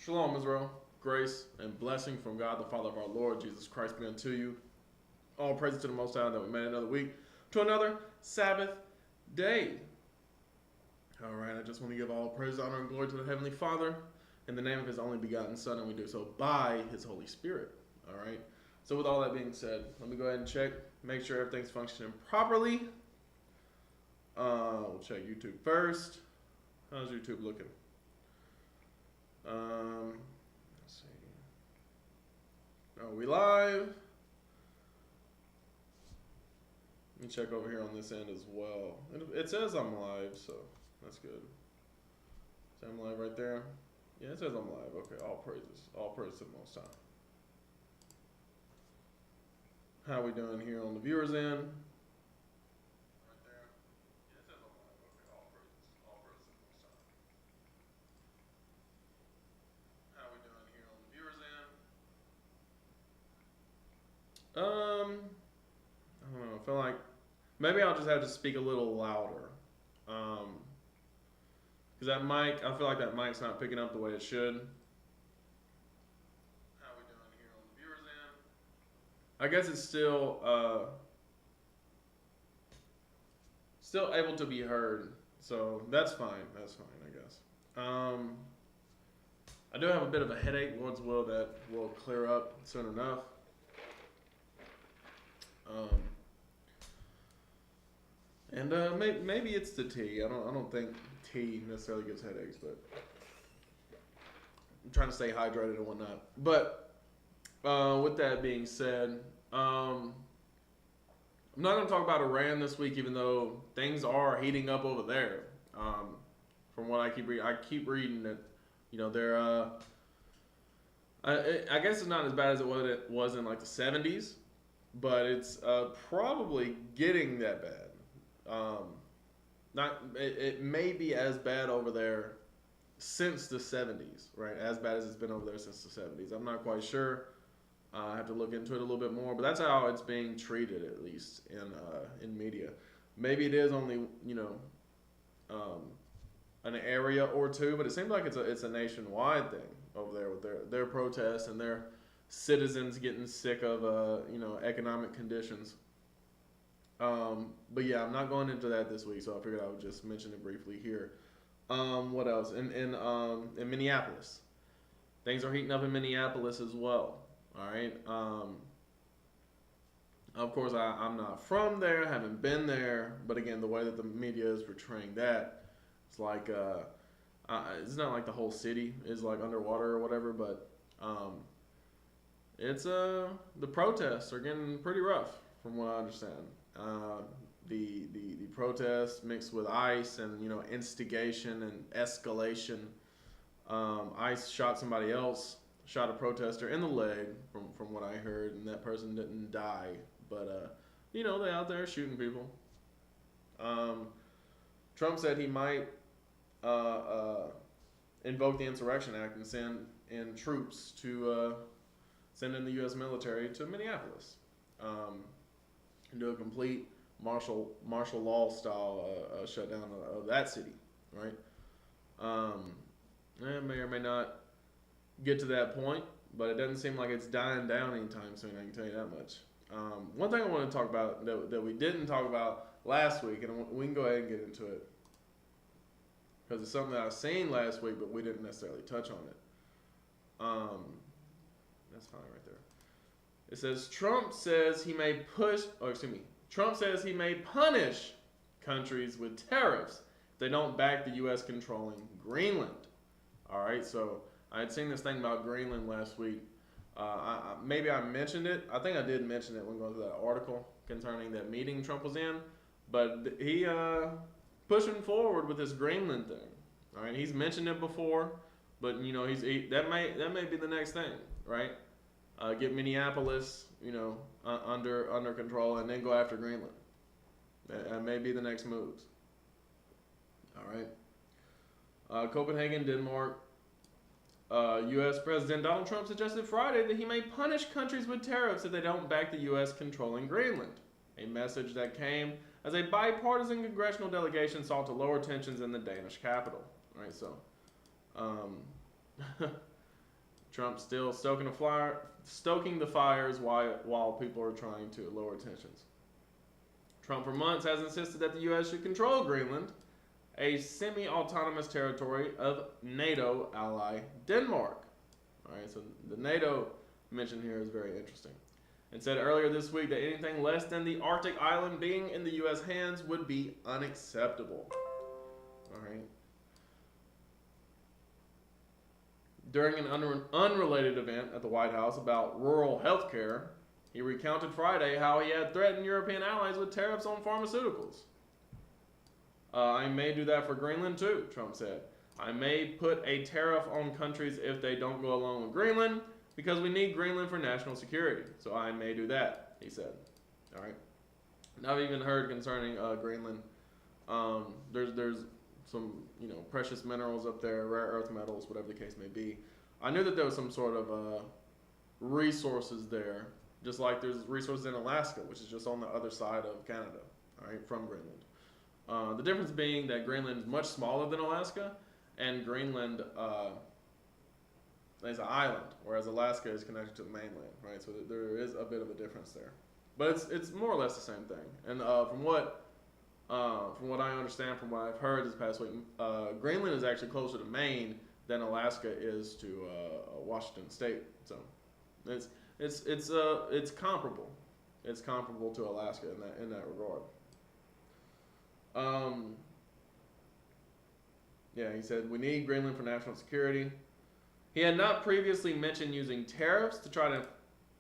Shalom, Israel. Grace and blessing from God, the Father of our Lord Jesus Christ, be unto you. All praise to the Most High that we made another week to another Sabbath day. All right, I just want to give all praise, honor, and glory to the Heavenly Father in the name of His only begotten Son, and we do so by His Holy Spirit. All right. So with all that being said, let me go ahead and check, make sure everything's functioning properly. We'll check YouTube first. How's YouTube looking? Let's see. Are we live? Let me check over here on this end as well. It says I'm live, so that's good. Is I'm live right there? Yeah, it says I'm live. Okay, all praises. All praise to the Most High. How we doing here on the viewers end? I don't know. I feel like maybe I'll just have to speak a little louder. Because that mic, I feel like that mic's not picking up the way it should. How we doing here on the viewers end? I guess it's still able to be heard, so that's fine. That's fine, I guess. I do have a bit of a headache. Lord's will that will clear up soon enough. Maybe it's the tea. I don't think tea necessarily gives headaches, but I'm trying to stay hydrated and whatnot. But with that being said, I'm not going to talk about Iran this week, even though things are heating up over there. From what I keep reading that, you know, they're I guess it's not as bad as it was in like the 70s, but it's probably getting that bad. It may be as bad over there since the 70s, right? As bad as it's been over there since the 70s. I'm not quite sure. I have to look into it a little bit more, but that's how it's being treated, at least in media. Maybe it is only, you know, an area or two, but it seems like it's a nationwide thing over there with their protests and their citizens getting sick of you know, economic conditions. But yeah, I'm not going into that this week, so I figured I would just mention it briefly here. What else? In Minneapolis, things are heating up in Minneapolis as well. All right. Of course, I'm not from there, haven't been there, but again, the way that the media is portraying that, it's like it's not like the whole city is like underwater or whatever, but it's the protests are getting pretty rough from what I understand. The protests mixed with ICE and, you know, instigation and escalation. ICE shot somebody else, shot a protester in the leg from what I heard, and that person didn't die, but you know, they're out there shooting people. Trump said he might invoke the Insurrection Act and send in troops to send in the U.S. military to Minneapolis. And do a complete martial law style shutdown of that city, right? It may or may not get to that point, but it doesn't seem like it's dying down anytime soon, I can tell you that much. One thing I want to talk about that we didn't talk about last week, and we can go ahead and get into it, because it's something that I've seen last week, but we didn't necessarily touch on it. That's fine right there. It says Trump says he may punish countries with tariffs if they don't back the U.S. controlling Greenland. All right, so I had seen this thing about Greenland last week. Maybe I mentioned it. I think I did mention it when going through that article concerning that meeting Trump was in. But he pushing forward with this Greenland thing. All right, he's mentioned it before, but you know that may be the next thing, right? Get Minneapolis, you know, under control, and then go after Greenland. That may be the next moves. All right. Copenhagen, Denmark. U.S. President Donald Trump suggested Friday that he may punish countries with tariffs if they don't back the U.S. controlling Greenland. A message that came as a bipartisan congressional delegation sought to lower tensions in the Danish capital. All right, so Trump still stoking the fires while people are trying to lower tensions. Trump for months has insisted that the U.S. should control Greenland, a semi-autonomous territory of NATO ally Denmark. All right, so the NATO mention here is very interesting. And said earlier this week that anything less than the Arctic island being in the U.S. hands would be unacceptable. All right. During an unrelated event at the White House about rural health care, he recounted Friday how he had threatened European allies with tariffs on pharmaceuticals. I may do that for Greenland too, Trump said. I may put a tariff on countries if they don't go along with Greenland, because we need Greenland for national security. So I may do that, he said. All right. And I've even heard concerning Greenland. There's some precious minerals up there, rare earth metals, whatever the case may be. I knew that there was some sort of resources there, just like there's resources in Alaska, which is just on the other side of Canada, all right, from Greenland. The difference being that Greenland is much smaller than Alaska, and Greenland is an island, whereas Alaska is connected to the mainland, right? So there is a bit of a difference there, but it's more or less the same thing. And from what I understand, from what I've heard this past week, Greenland is actually closer to Maine than Alaska is to Washington State. So it's comparable. It's comparable to Alaska in that regard. Yeah, he said we need Greenland for national security. He had not previously mentioned using tariffs to try to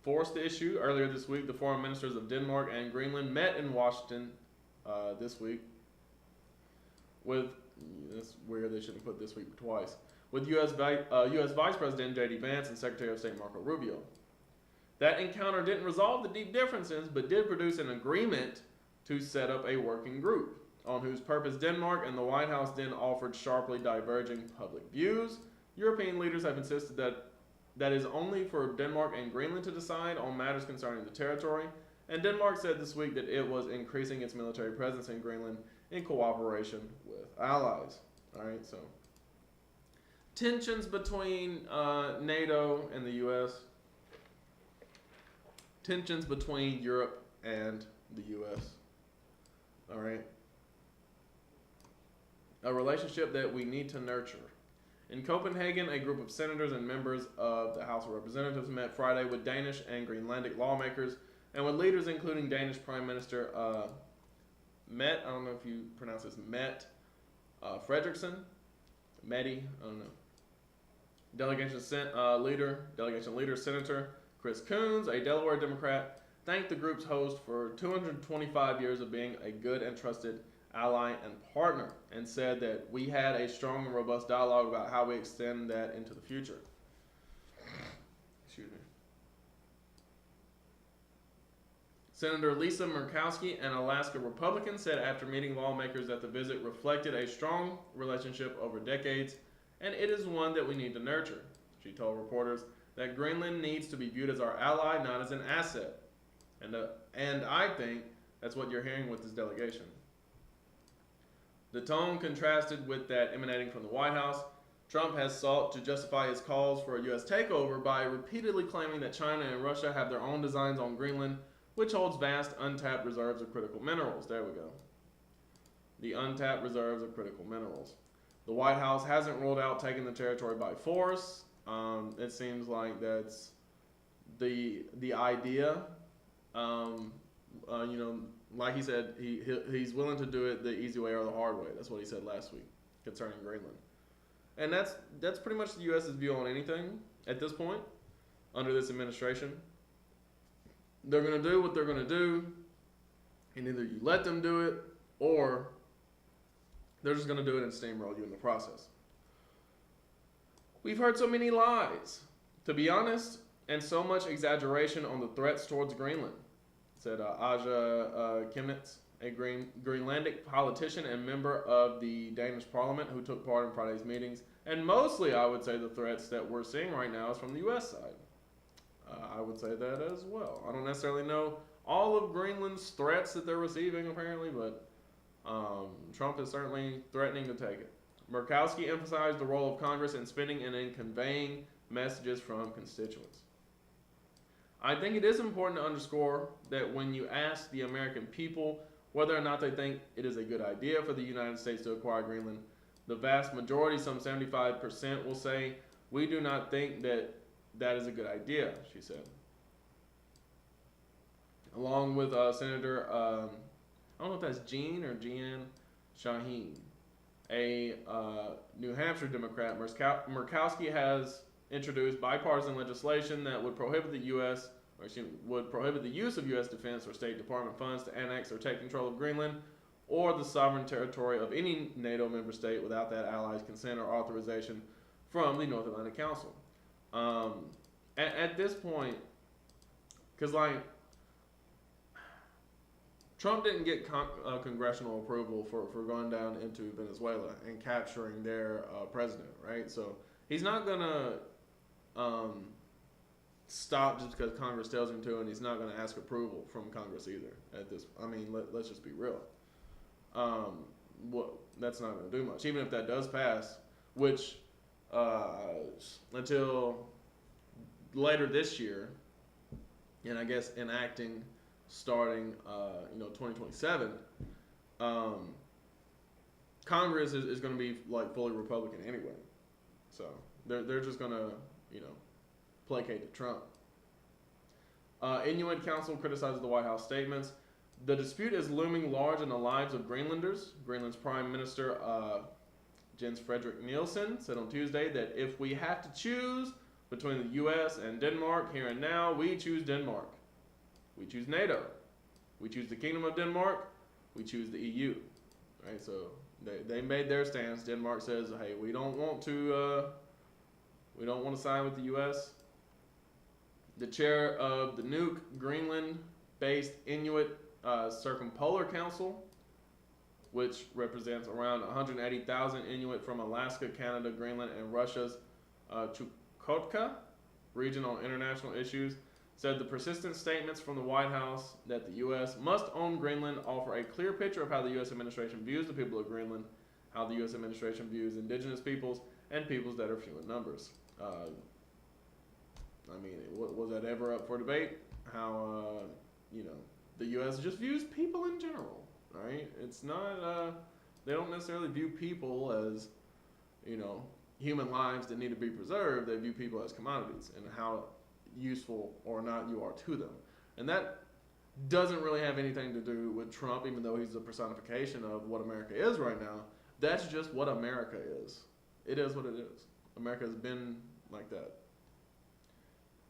force the issue. Earlier this week, the foreign ministers of Denmark and Greenland met in Washington this week with, that's weird, they shouldn't put this week twice, with U.S. Vice President J.D. Vance and Secretary of State Marco Rubio. That encounter didn't resolve the deep differences, but did produce an agreement to set up a working group, on whose purpose Denmark and the White House then offered sharply diverging public views. European leaders have insisted that is only for Denmark and Greenland to decide on matters concerning the territory, and Denmark said this week that it was increasing its military presence in Greenland in cooperation with allies. All right, so tensions between NATO and the U.S., tensions between Europe and the U.S., all right, a relationship that we need to nurture. In Copenhagen, a group of senators and members of the House of Representatives met Friday with Danish and Greenlandic lawmakers and with leaders including Danish Prime Minister Met, I don't know if you pronounce this, Met Frederiksen, Mette, I don't know. Delegation leader Senator Chris Coons, a Delaware Democrat, thanked the group's host for 225 years of being a good and trusted ally and partner, and said that we had a strong and robust dialogue about how we extend that into the future. Excuse me. Senator Lisa Murkowski, an Alaska Republican, said after meeting lawmakers that the visit reflected a strong relationship over decades, and it is one that we need to nurture. She told reporters that Greenland needs to be viewed as our ally, not as an asset. And I think that's what you're hearing with this delegation. The tone contrasted with that emanating from the White House. Trump has sought to justify his calls for a U.S. takeover by repeatedly claiming that China and Russia have their own designs on Greenland, which holds vast untapped reserves of critical minerals. There we go. The untapped reserves of critical minerals. The White House hasn't ruled out taking the territory by force. It seems like that's the idea. Like he said, he's willing to do it the easy way or the hard way. That's what he said last week concerning Greenland. And that's pretty much the U.S.'s view on anything at this point under this administration. They're going to do what they're going to do, and either you let them do it or they're just going to do it and steamroll you in the process. We've heard so many lies, to be honest, and so much exaggeration on the threats towards Greenland, said Aja Chemnitz, a Greenlandic politician and member of the Danish parliament who took part in Friday's meetings. And mostly, I would say the threats that we're seeing right now is from the U.S. side. I would say that as well. I don't necessarily know all of Greenland's threats that they're receiving, apparently, but Trump is certainly threatening to take it. Murkowski emphasized the role of Congress in spending and in conveying messages from constituents. I think it is important to underscore that when you ask the American people whether or not they think it is a good idea for the United States to acquire Greenland, the vast majority, some 75%, will say, "We do not think that that is a good idea," she said. Along with Senator, I don't know if that's Jean or Jeanne Shaheen, a New Hampshire Democrat. Murkowski has introduced bipartisan legislation that would prohibit the U.S. or would prohibit the use of U.S. Defense or State Department funds to annex or take control of Greenland or the sovereign territory of any NATO member state without that ally's consent or authorization from the North Atlantic Council. At this point, because like Trump didn't get congressional approval for going down into Venezuela and capturing their president, right? So he's not gonna stop just because Congress tells him to, and he's not gonna ask approval from Congress either. At this, I mean, let's just be real. That's not gonna do much, even if that does pass, which until later this year, and I guess enacting starting 2027, Congress is going to be like fully Republican anyway, so they're just going to placate to Trump. Inuit Council criticizes the White House statements. The dispute is looming large in the lives of Greenlanders. Greenland's Prime Minister Jens Frederik Nielsen said on Tuesday that if we have to choose between the U.S. and Denmark here and now, we choose Denmark. We choose NATO. We choose the Kingdom of Denmark. We choose the EU. Right? So they made their stance. Denmark says, "Hey, we don't want to sign with the U.S." The chair of the NUK, Greenland-based Inuit Circumpolar Council, which represents around 180,000 Inuit from Alaska, Canada, Greenland, and Russia's Chukotka region on international issues, said the persistent statements from the White House that the U.S. must own Greenland offer a clear picture of how the U.S. administration views the people of Greenland, how the U.S. administration views indigenous peoples, and peoples that are few in numbers. Was that ever up for debate? How, the U.S. just views people in general, right? It's not, they don't necessarily view people as, human lives that need to be preserved. They view people as commodities and how useful or not you are to them. And that doesn't really have anything to do with Trump, even though he's the personification of what America is right now. That's just what America is. It is what it is. America has been like that.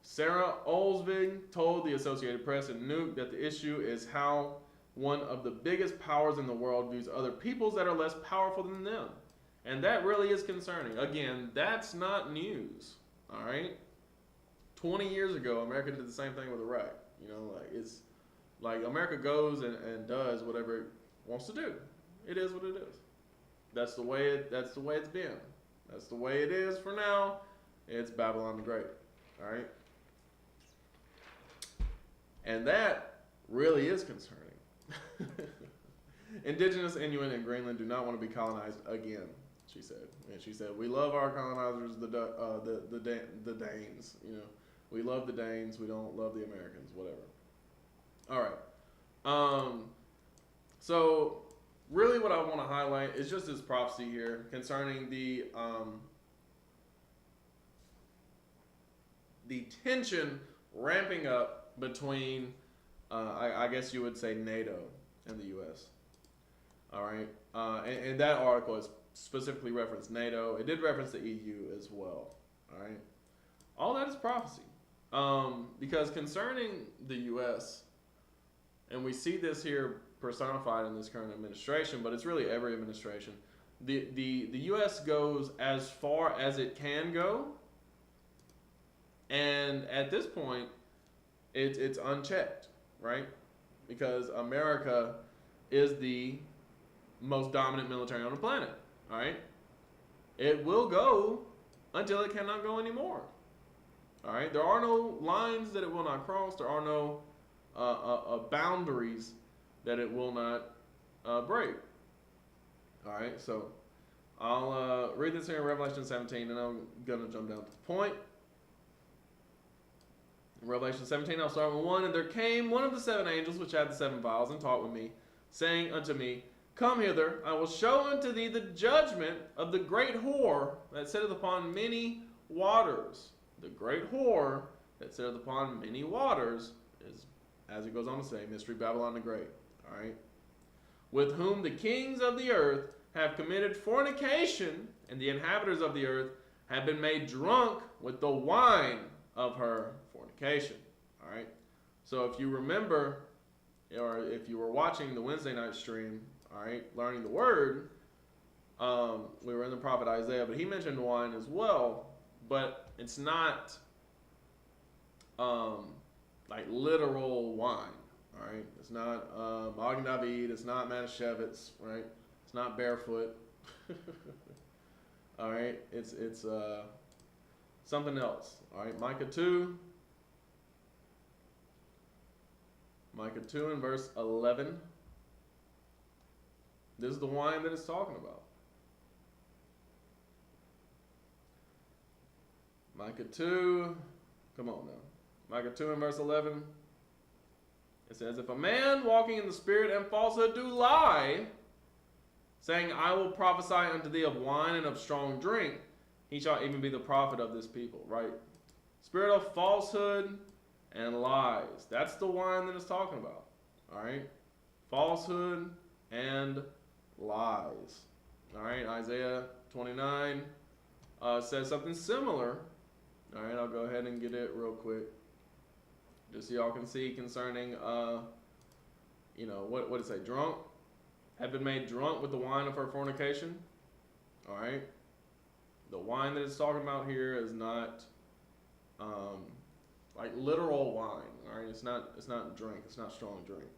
Sarah Olsvig told the Associated Press in Nuuk that the issue is how one of the biggest powers in the world views other peoples that are less powerful than them. And that really is concerning. Again, that's not news, all right? 20 years ago, America did the same thing with Iraq. It's like America goes and does whatever it wants to do. It is what it is. That's the way it's been. That's the way it is for now. It's Babylon the Great, all right? And that really is concerning. Indigenous Inuit in Greenland do not want to be colonized again, she said. And she said, "We love our colonizers, the Danes. We love the Danes. We don't love the Americans. Whatever." All right. So really, what I want to highlight is just this prophecy here concerning the tension ramping up between, I guess you would say, NATO and the U.S. All right, and that article is specifically referenced NATO. It did reference the EU as well. All right, all that is prophecy, because concerning the U.S., and we see this here personified in this current administration, but it's really every administration. The U.S. goes as far as it can go, and at this point, it's unchecked, right? Because America is the most dominant military on the planet, all right? It will go until it cannot go anymore, all right? There are no lines that it will not cross. There are no boundaries that it will not break, all right? So I'll read this here in Revelation 17, and I'm going to jump down to the point. In Revelation 17, I'll start with 1. And there came one of the 7 angels which had the 7 vials, and talked with me, saying unto me, Come hither, I will show unto thee the judgment of the great whore that sitteth upon many waters. The great whore that sitteth upon many waters is, as it goes on to say, Mystery Babylon the Great. All right, with whom the kings of the earth have committed fornication, and the inhabitants of the earth have been made drunk with the wine of her fornication. All right. So if you remember, or if you were watching the Wednesday night stream, all right, learning the word, we were in the prophet Isaiah, but he mentioned wine as well, but it's not like literal wine. All right, it's not Magen David, it's not Manischewitz, right? It's not barefoot. All right, it's something else. All right, Micah 2 and verse 11. This is the wine that it's talking about. Micah 2, come on now. Micah 2 and verse 11. It says, If a man walking in the spirit and falsehood do lie, saying, I will prophesy unto thee of wine and of strong drink, he shall even be the prophet of this people, right? Spirit of falsehood and lies. That's the wine that it's talking about, all right? Falsehood and lies. All right, Isaiah 29 says something similar. All right, I'll go ahead and get it real quick, just so y'all can see concerning, what did it say? Drunk, have been made drunk with the wine of her fornication. All right, the wine that it's talking about here is not like literal wine. All right, it's not drink. It's not strong drink.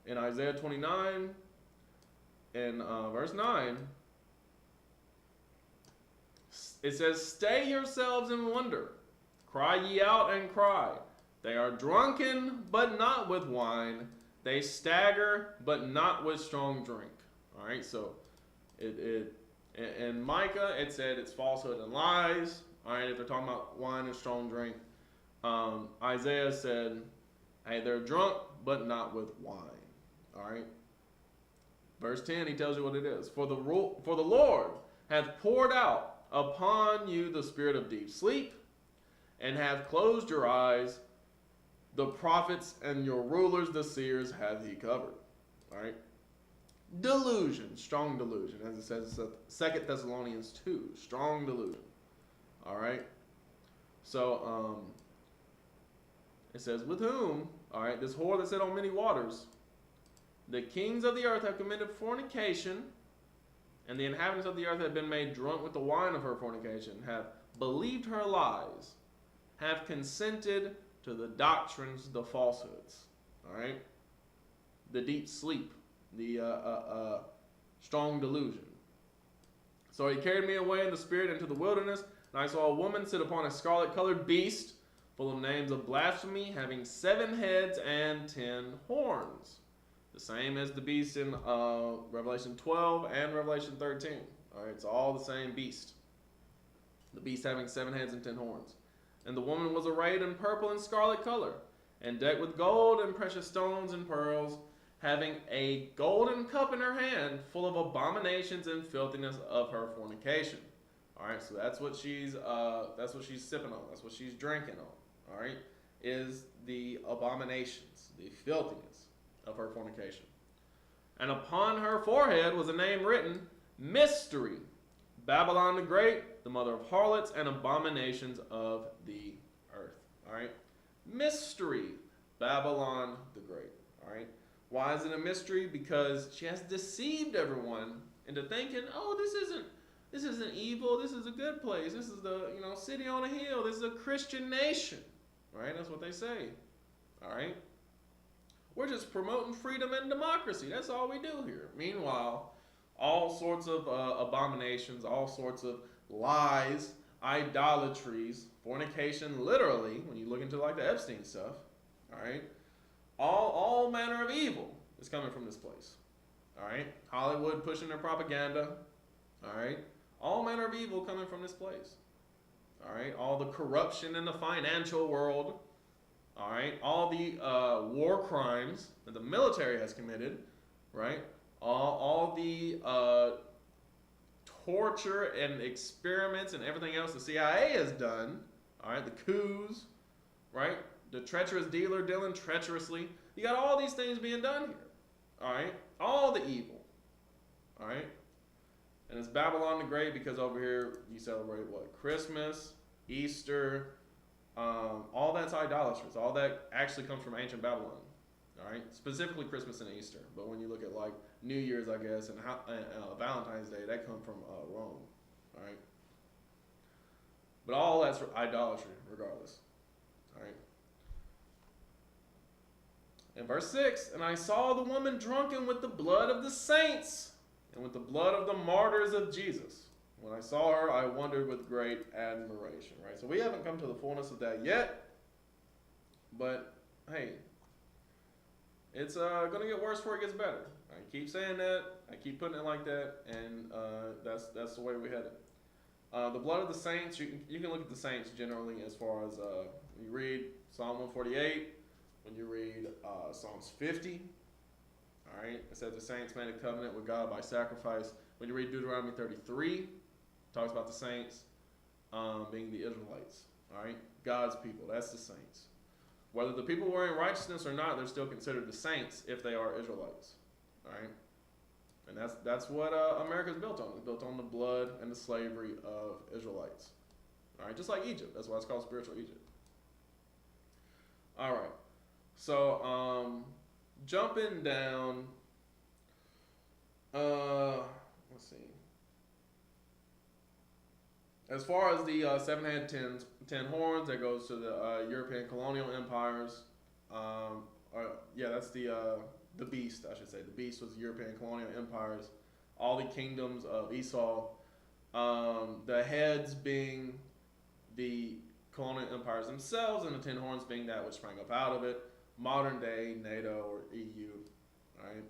In Isaiah 29. In verse 9, it says, Stay yourselves and wonder. Cry ye out and cry. They are drunken, but not with wine. They stagger, but not with strong drink. All right, so in Micah, it said it's falsehood and lies. All right, if they're talking about wine and strong drink. Isaiah said, hey, they're drunk, but not with wine. All right. Verse 10, he tells you what it is. For the Lord hath poured out upon you the spirit of deep sleep, and hath closed your eyes. The prophets and your rulers, the seers, hath he covered. All right. Delusion, strong delusion, as it says in 2 Thessalonians 2, strong delusion. All right. So it says, with whom, all right, this whore that sat on many waters, the kings of the earth have committed fornication, and the inhabitants of the earth have been made drunk with the wine of her fornication, have believed her lies, have consented to the doctrines, the falsehoods. All right? The deep sleep, the strong delusion. So he carried me away in the spirit into the wilderness, and I saw a woman sit upon a scarlet-colored beast, full of names of blasphemy, having 7 heads and 10 horns. The same as the beast in Revelation 12 and Revelation 13. All right, it's all the same beast. The beast having 7 heads and 10 horns. And the woman was arrayed in purple and scarlet color, and decked with gold and precious stones and pearls, having a golden cup in her hand, full of abominations and filthiness of her fornication. All right, so that's what she's sipping on. That's what she's drinking on. All right, is the abominations, the filthiness of her fornication. And upon her forehead was a name written, Mystery, Babylon the Great, the mother of harlots and abominations of the earth. All right, mystery, Babylon the Great. All right, why is it a mystery? Because she has deceived everyone into thinking, oh, this isn't evil. This is a good place. This is the city on a hill. This is a Christian nation. All right, that's what they say. All right. We're just promoting freedom and democracy. That's all we do here. Meanwhile, all sorts of abominations, all sorts of lies, idolatries, fornication, literally, when you look into like the Epstein stuff, all right, all manner of evil is coming from this place. All right, Hollywood pushing their propaganda. All right, all manner of evil coming from this place. All right, all the corruption in the financial world. All right, all the war crimes that the military has committed, right? All the torture and experiments and everything else the CIA has done. All right, the coups, right? The treacherous dealer dealing treacherously. You got all these things being done here. All right, all the evil. All right, and it's Babylon the Great because over here you celebrate what? Christmas, Easter, all that's idolatrous. All that actually comes from ancient Babylon. All right, specifically Christmas and Easter. But when you look at like New Year's, I guess, and Valentine's Day, that come from Rome. All right, but all that's idolatry, regardless. All right. In verse 6, and I saw the woman drunken with the blood of the saints and with the blood of the martyrs of Jesus. When I saw her, I wondered with great admiration. Right? So we haven't come to the fullness of that yet. But, hey, it's going to get worse before it gets better. I keep saying that. I keep putting it like that. And that's the way we head it. The blood of the saints, you can look at the saints generally as far as you read Psalm 148. When you read Psalms 50, all right, it says the saints made a covenant with God by sacrifice. When you read Deuteronomy 33, it talks about the saints being the Israelites, all right, God's people. That's the saints. Whether the people were in righteousness or not, they're still considered the saints if they are Israelites, all right. And that's what America is built on. It's built on the blood and the slavery of Israelites, all right, just like Egypt. That's why it's called spiritual Egypt. All right. So, jumping down, let's see. As far as the seven-head ten horns, that goes to the European colonial empires. Yeah, that's the beast, I should say. The beast was the European colonial empires. All the kingdoms of Esau. The heads being the colonial empires themselves, and the 10 horns being that which sprang up out of it. Modern day NATO or EU, all right?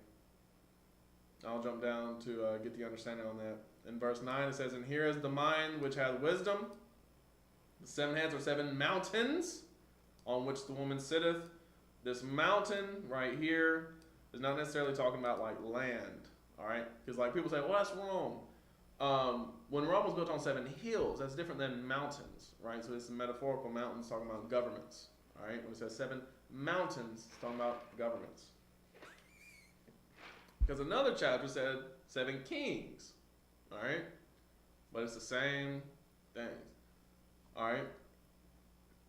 I'll jump down to get the understanding on that. In verse 9 it says, and here is the mind which hath wisdom. The 7 heads are 7 mountains on which the woman sitteth. This mountain right here is not necessarily talking about like land, all right? Because like people say, well, that's Rome. When Rome was built on 7 hills, that's different than mountains, right? So it's metaphorical mountains talking about governments, all right? When it says 7 mountains, it's talking about governments. Because another chapter said 7 kings, all right? But it's the same thing, all right?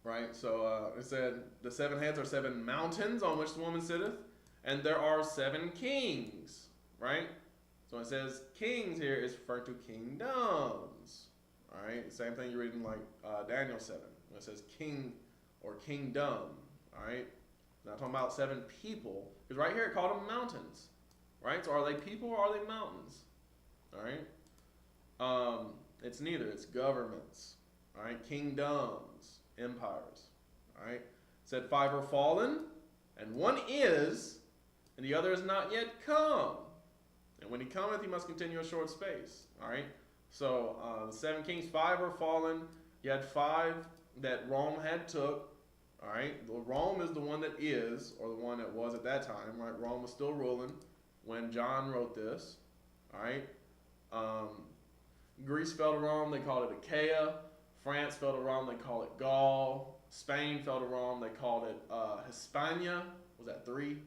Right, so it said the 7 heads are 7 mountains on which the woman sitteth, and there are 7 kings, right? So when it says kings here, it's referring to kingdoms, all right? Same thing you read in like Daniel 7, when it says king or kingdom. All right, not talking about 7 people, because right here it called them mountains, right? So are they people or are they mountains? All right, it's neither. It's governments, all right, kingdoms, empires. All right, it said 5 are fallen, and 1 is, and the other is not yet come. And when he cometh, he must continue a short space. All right, so the 7 kings, 5 are fallen. You had 5 that Rome had took. All right, Rome is the one that is, or the one that was at that time, right? Rome was still ruling when John wrote this, all right? Greece fell to Rome, they called it Achaia. France fell to Rome, they call it Gaul. Spain fell to Rome, they called it Hispania. Was that 3?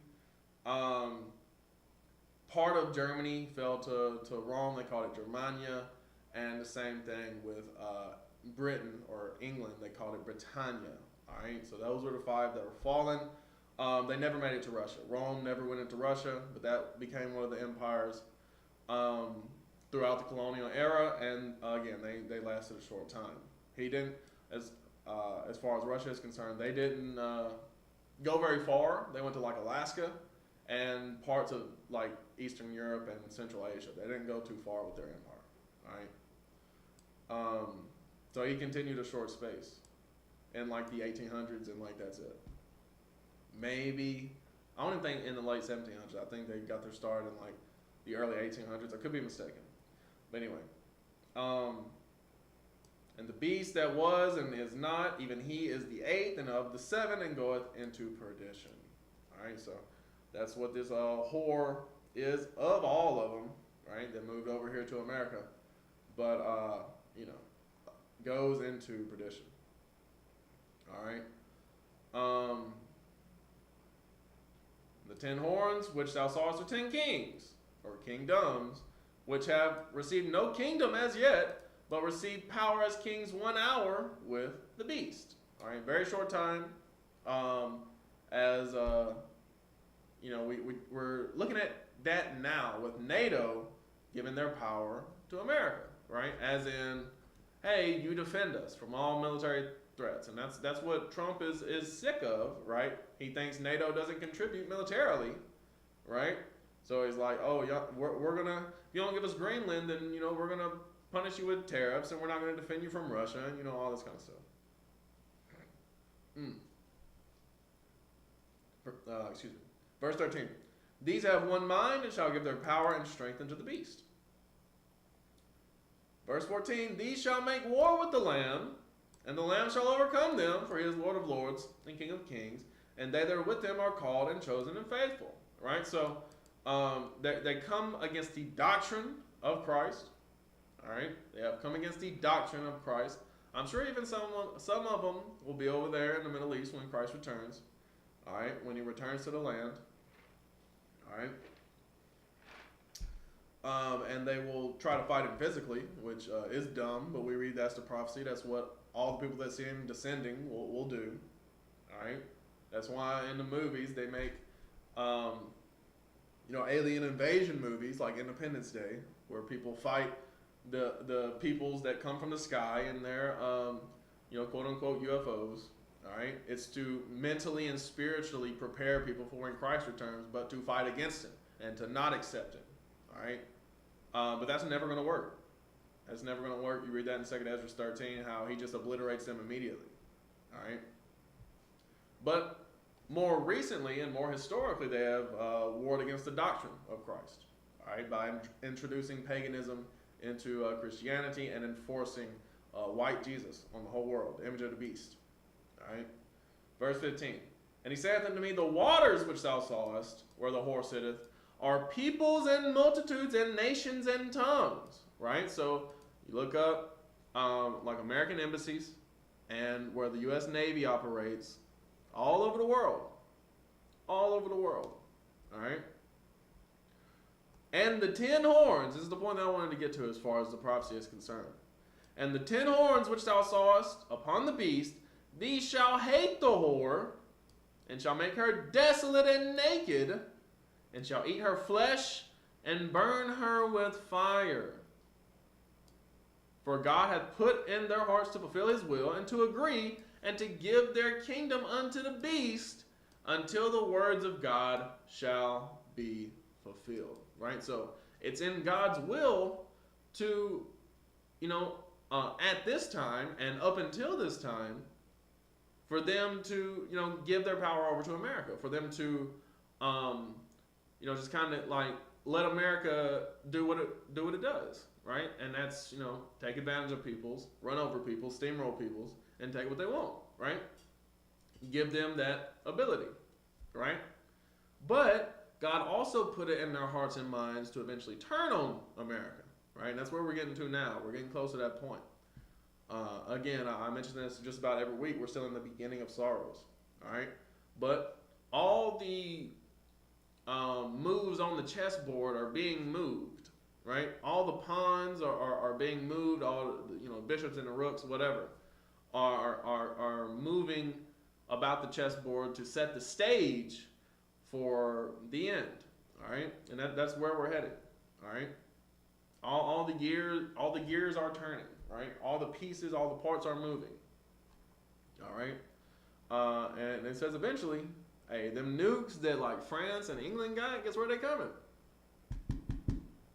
Part of Germany fell to Rome, they called it Germania. And the same thing with Britain or England, they called it Britannia. All right, so those were the 5 that were fallen. They never made it to Russia. Rome never went into Russia, but that became one of the empires throughout the colonial era. And again, they lasted a short time. He didn't, as far as Russia is concerned, they didn't go very far. They went to like Alaska and parts of like Eastern Europe and Central Asia. They didn't go too far with their empire. All right. So he continued a short space in like the 1800s, and like that's it. Maybe, I don't even think in the late 1700s. I think they got their start in like the early 1800s. I could be mistaken, but anyway. And the beast that was and is not, even he is the eighth and of the seven, and goeth into perdition. All right, so that's what this whore is of all of them, right? That moved over here to America, but goes into perdition. All right. The 10 horns which thou sawest are 10 kings or kingdoms, which have received no kingdom as yet, but received power as kings 1 hour with the beast. All right, very short time. We're looking at that now with NATO giving their power to America, right? As in, hey, you defend us from all military threats, and that's what Trump is sick of, right? He thinks NATO doesn't contribute militarily, right? So he's like, oh, yeah, we're gonna, if you don't give us Greenland, then we're gonna punish you with tariffs, and we're not gonna defend you from Russia, and all this kind of stuff. Excuse me. Verse 13. These have one mind and shall give their power and strength unto the beast. Verse 14. These shall make war with the Lamb, and the Lamb shall overcome them, for he is Lord of lords and King of kings, and they that are with them are called and chosen and faithful. Right? So they come against the doctrine of Christ. All right? They have come against the doctrine of Christ. I'm sure even some of them will be over there in the Middle East when Christ returns. All right? When he returns to the land. All right? And they will try to fight him physically, which is dumb, but we read that's the prophecy. That's what all the people that see him descending will do. All right? That's why in the movies they make, alien invasion movies like Independence Day, where people fight the peoples that come from the sky and they're, quote unquote UFOs. All right? It's to mentally and spiritually prepare people for when Christ returns, but to fight against him and to not accept him. All right? But that's never going to work. That's never going to work. You read that in 2 Ezra 13, how he just obliterates them immediately. All right? But more recently and more historically, they have warred against the doctrine of Christ. All right? By introducing paganism into Christianity and enforcing white Jesus on the whole world, the image of the beast. All right? Verse 15. And he saith unto me, the waters which thou sawest, where the whore sitteth, are peoples and multitudes and nations and tongues. Right? So you look up like American embassies and where the U.S. Navy operates all over the world. All over the world. All right? And the 10 horns, this is the point that I wanted to get to as far as the prophecy is concerned. And the 10 horns which thou sawest upon the beast, these shall hate the whore, and shall make her desolate and naked, and shall eat her flesh, and burn her with fire. For God hath put in their hearts to fulfill his will, and to agree, and to give their kingdom unto the beast, until the words of God shall be fulfilled. Right? So it's in God's will to, at this time and up until this time, for them to, give their power over to America, for them to, just kind of like let America do what it does, right? And that's, take advantage of peoples, run over people, steamroll peoples, and take what they want, right? Give them that ability, right? But God also put it in their hearts and minds to eventually turn on America, right? And that's where we're getting to now. We're getting close to that point. Again, I mention this just about every week. We're still in the beginning of sorrows, all right? But all the moves on the chessboard are being moved, right? All the pawns are being moved. All bishops and the rooks, whatever, are moving about the chessboard to set the stage for the end. All right, and that's where we're headed. All right, all the gears are turning. Right, all the pieces, all the parts are moving. All right, and it says eventually, hey, them nukes that like France and England got, guess where they coming?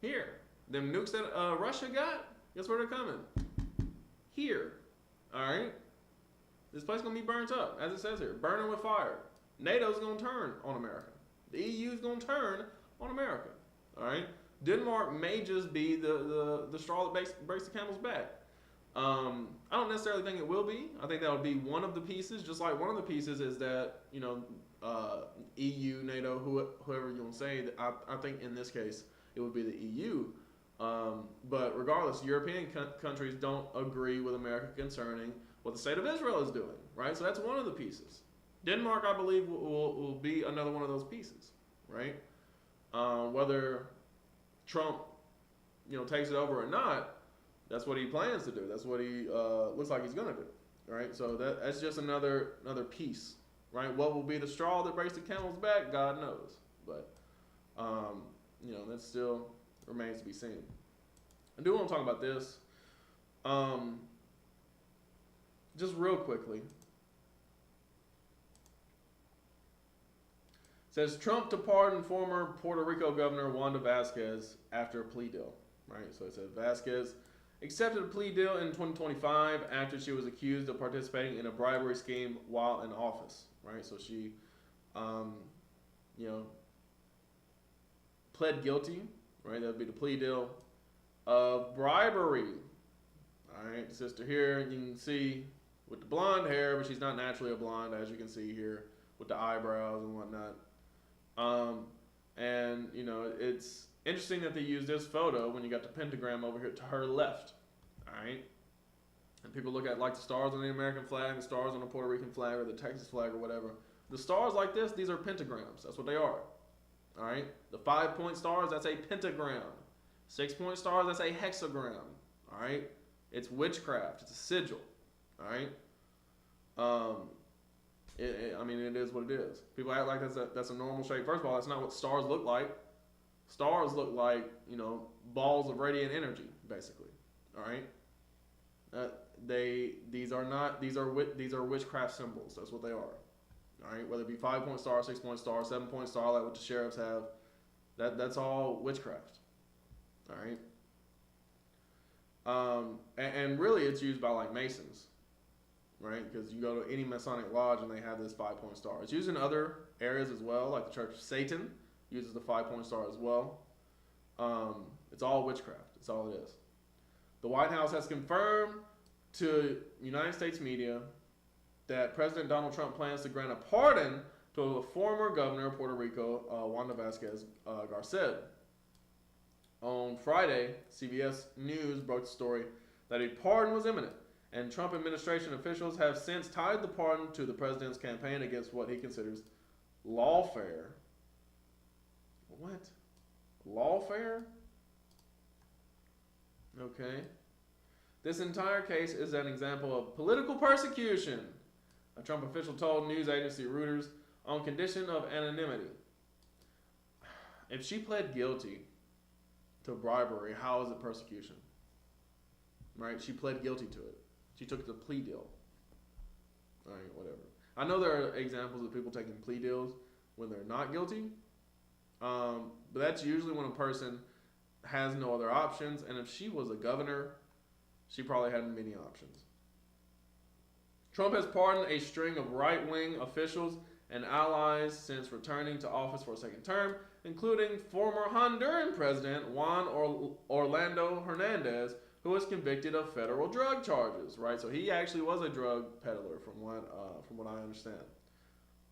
Here. Them nukes that Russia got, guess where they're coming? Here. All right, this place gonna be burnt up, as it says here, burning with fire. NATO's gonna turn on America. The EU's gonna turn on America. All right. Denmark may just be the straw that breaks the camel's back. I don't necessarily think it will be. I think that would be one of the pieces. Just like one of the pieces is that EU, NATO, whoever you want to say. I think in this case it would be the EU. But regardless, European countries don't agree with America concerning what the state of Israel is doing, right? So that's one of the pieces. Denmark, I believe, will be another one of those pieces, right? Whether Trump, takes it over or not, that's what he plans to do. That's what he looks like he's going to do, right? So that's just another piece, right? What will be the straw that breaks the camel's back? God knows, but that still remains to be seen. I do want to talk about this, just real quickly. It says Trump to pardon former Puerto Rico Governor Wanda Vasquez after a plea deal, right? So it says Vasquez accepted a plea deal in 2025 after she was accused of participating in a bribery scheme while in office, right? So she, pled guilty, right? That would be the plea deal of bribery. All right, sister here, you can see with the blonde hair, but she's not naturally a blonde, as you can see here, with the eyebrows and whatnot. It's interesting that they use this photo when you got the pentagram over here to her left. All right, and people look at like the stars on the American flag, the stars on the Puerto Rican flag, or the Texas flag, or whatever. The stars like this, these are pentagrams. That's what they are. All right, the 5-point stars, that's a pentagram. 6-point stars, that's a hexagram. All right, it's witchcraft. It's a sigil. All right. It is what it is. People act like that's a normal shape. First of all, that's not what stars look like. Stars look like balls of radiant energy, basically. All right. These are witchcraft symbols. That's what they are. All right. Whether it be 5-point star, 6-point star, 7-point star, like what the sheriffs have, that's all witchcraft. All right. And really, it's used by like Masons. Right, because you go to any Masonic lodge and they have this 5-point star. It's used in other areas as well, like the Church of Satan uses the 5-point star as well. It's all witchcraft. That's all it is. The White House has confirmed to United States media that President Donald Trump plans to grant a pardon to a former governor of Puerto Rico, Wanda Vasquez Garcet. On Friday, CBS News broke the story that a pardon was imminent. And Trump administration officials have since tied the pardon to the president's campaign against what he considers lawfare. What? Lawfare? Okay. This entire case is an example of political persecution, a Trump official told news agency Reuters, on condition of anonymity. If she pled guilty to bribery, how is it persecution? Right? She pled guilty to it. She took the plea deal. All right, whatever. I know there are examples of people taking plea deals when they're not guilty, but that's usually when a person has no other options. And if she was a governor, she probably had many options. Trump has pardoned a string of right-wing officials and allies since returning to office for a second term, including former Honduran President Juan Orlando Hernandez, who was convicted of federal drug charges, right? So he actually was a drug peddler, from what I understand.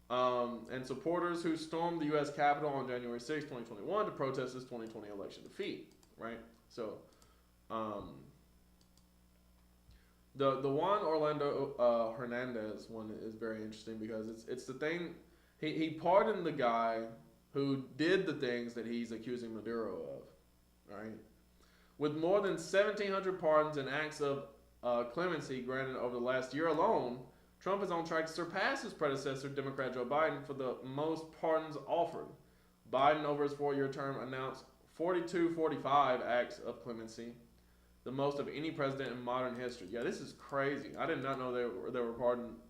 And supporters who stormed the U.S. Capitol on January 6, 2021 to protest his 2020 election defeat, right? So the Juan Orlando Hernandez one is very interesting because it's the thing, he pardoned the guy who did the things that he's accusing Maduro of, right? With more than 1,700 pardons and acts of clemency granted over the last year alone, Trump is on track to surpass his predecessor, Democrat Joe Biden, for the most pardons offered. Biden, over his 4-year term, announced 45 acts of clemency, the most of any president in modern history. Yeah, this is crazy. I did not know they were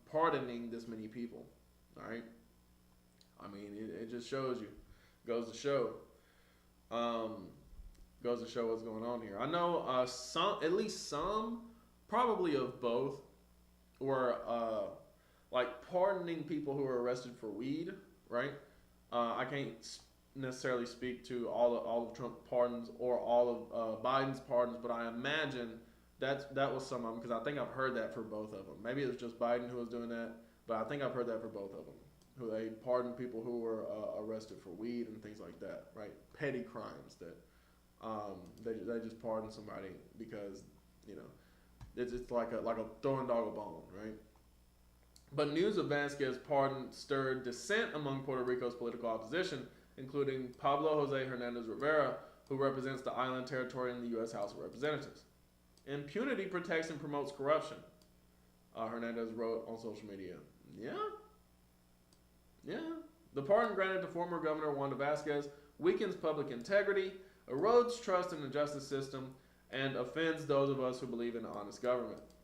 pardoning this many people. All right? I mean, it just shows you. Goes to show. Goes to show what's going on here. I know at least some, probably of both, were like pardoning people who were arrested for weed, right? I can't necessarily speak to all of Trump's pardons or all of Biden's pardons, but I imagine that was some of them, because I think I've heard that for both of them. Maybe it was just Biden who was doing that, but I think I've heard that for both of them. Who they pardoned people who were arrested for weed and things like that, right? Petty crimes that they just pardon somebody because it's like a throwing dog a bone, right? But news of Vasquez's pardon stirred dissent among Puerto Rico's political opposition, including Pablo Jose Hernandez Rivera, who represents the island territory in the U.S. House of Representatives. Impunity protects and promotes corruption, Hernandez wrote on social media. Yeah. The pardon granted to former Governor Wanda Vasquez weakens public integrity, erodes trust in the justice system, and offends those of us who believe in honest government.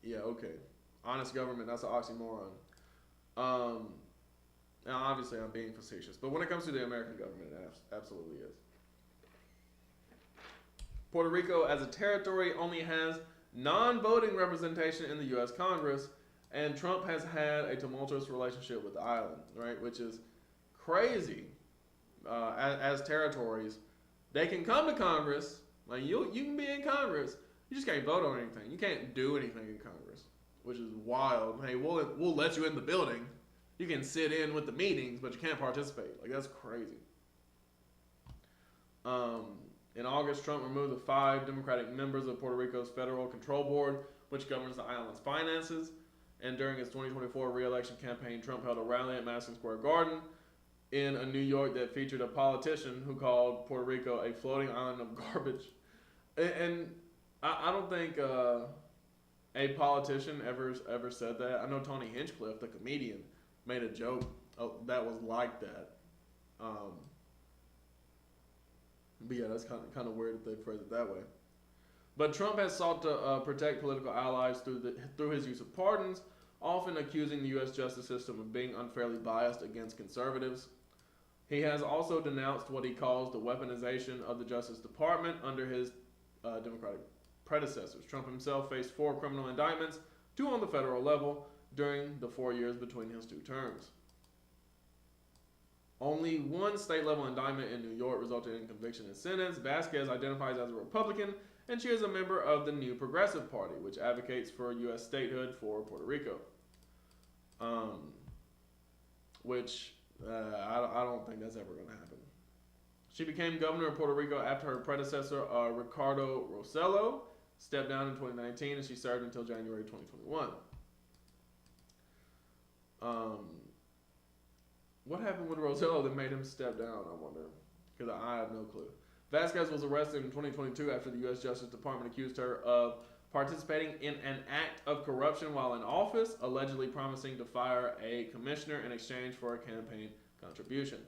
Yeah, okay. Honest government, that's an oxymoron. Now, obviously, I'm being facetious, but when it comes to the American government, it absolutely is. Puerto Rico, as a territory, only has non-voting representation in the U.S. Congress, and Trump has had a tumultuous relationship with the island, right? Which is crazy. As territories, they can come to Congress. Like you can be in Congress. You just can't vote on anything. You can't do anything in Congress, which is wild. Hey, we'll let you in the building. You can sit in with the meetings, but you can't participate. Like, that's crazy. In August, Trump removed the 5 Democratic members of Puerto Rico's Federal Control Board, which governs the island's finances. And during his 2024 re-election campaign, Trump held a rally at Madison Square Garden in New York that featured a politician who called Puerto Rico a floating island of garbage. And I don't think a politician ever said that. I know Tony Hinchcliffe, the comedian, made a joke that was like that. But yeah, that's kind of weird that they phrase it that way. But Trump has sought to protect political allies through his use of pardons, often accusing the U.S. justice system of being unfairly biased against conservatives. He has also denounced what he calls the weaponization of the Justice Department under his Democratic predecessors. Trump himself faced 4 criminal indictments, 2 on the federal level, during the 4 years between his 2 terms. Only 1 state-level indictment in New York resulted in conviction and sentence. Vasquez identifies as a Republican, and she is a member of the New Progressive Party, which advocates for U.S. statehood for Puerto Rico. Which I don't think that's ever going to happen. She became governor of Puerto Rico after her predecessor, Ricardo Rossello, stepped down in 2019, and she served until January 2021. What happened with Rossello that made him step down, I wonder? Because I have no clue. Vasquez was arrested in 2022 after the U.S. Justice Department accused her of participating in an act of corruption while in office, allegedly promising to fire a commissioner in exchange for a campaign contribution.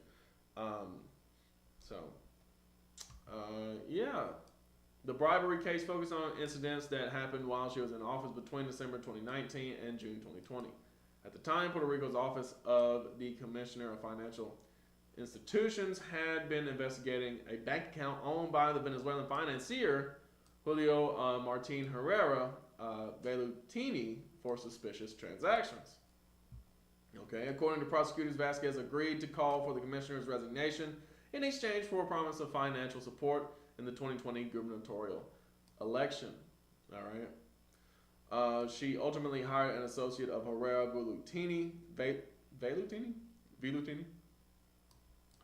Yeah. The bribery case focused on incidents that happened while she was in office between December 2019 and June 2020. At the time, Puerto Rico's Office of the Commissioner of Financial Institutions had been investigating a bank account owned by the Venezuelan financier Julio Martin Herrera Velutini for suspicious transactions. Okay, according to prosecutors, Vasquez agreed to call for the commissioner's resignation in exchange for a promise of financial support in the 2020 gubernatorial election. All right. She ultimately hired an associate of Herrera Velutini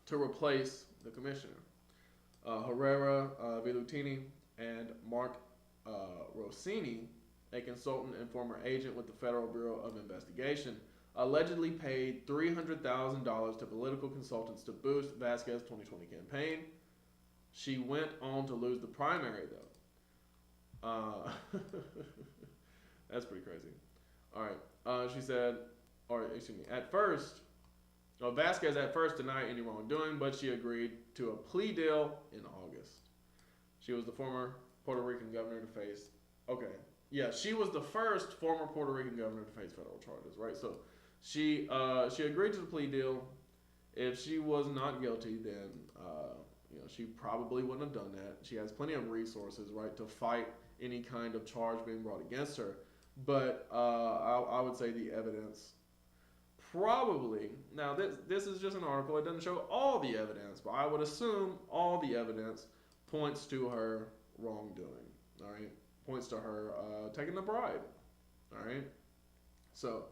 to replace the commissioner. Herrera Velutini and Mark Rossini, a consultant and former agent with the Federal Bureau of Investigation, allegedly paid $300,000 to political consultants to boost Vasquez's 2020 campaign. She went on to lose the primary, though. That's pretty crazy. All right. She said, Vasquez at first denied any wrongdoing, but she agreed to a plea deal in August. She was the former Puerto Rican governor to face. Okay. Yeah, she was the first former Puerto Rican governor to face federal charges, right? So she agreed to the plea deal. If she was not guilty, then she probably wouldn't have done that. She has plenty of resources, right, to fight any kind of charge being brought against her. But I would say the evidence probably, now this is just an article, it doesn't show all the evidence, but I would assume all the evidence points to her wrongdoing, all right? points to her taking a bribe. All right. So,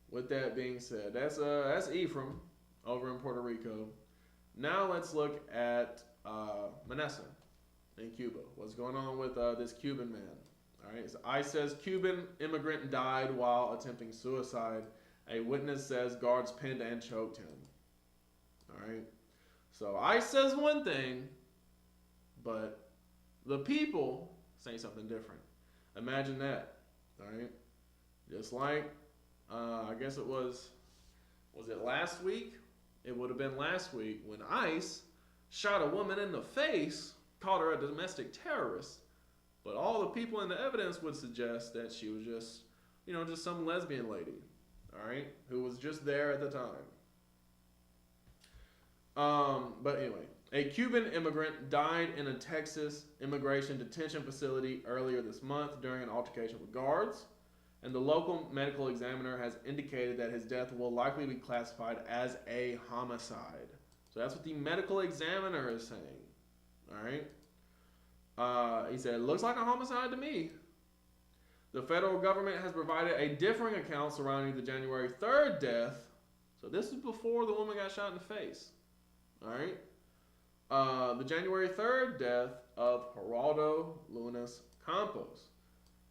with that being said, that's Ephraim over in Puerto Rico. Now let's look at Manasseh in Cuba. What's going on with this Cuban man? All right. So ICE says Cuban immigrant died while attempting suicide. A witness says guards pinned and choked him. All right. So ICE says one thing, but the people say something different. Imagine that. All right. Just like, I guess it was it last week? It would have been last week when ICE shot a woman in the face, called her a domestic terrorist, but all the people in the evidence would suggest that she was just, just some lesbian lady, all right, who was just there at the time. But anyway, a Cuban immigrant died in a Texas immigration detention facility earlier this month during an altercation with guards, and the local medical examiner has indicated that his death will likely be classified as a homicide. So that's what the medical examiner is saying. All right. He said, it looks like a homicide to me. The federal government has provided a differing account surrounding the January 3rd death. So this is before the woman got shot in the face. All right. The January 3rd death of Geraldo Lunas Campos,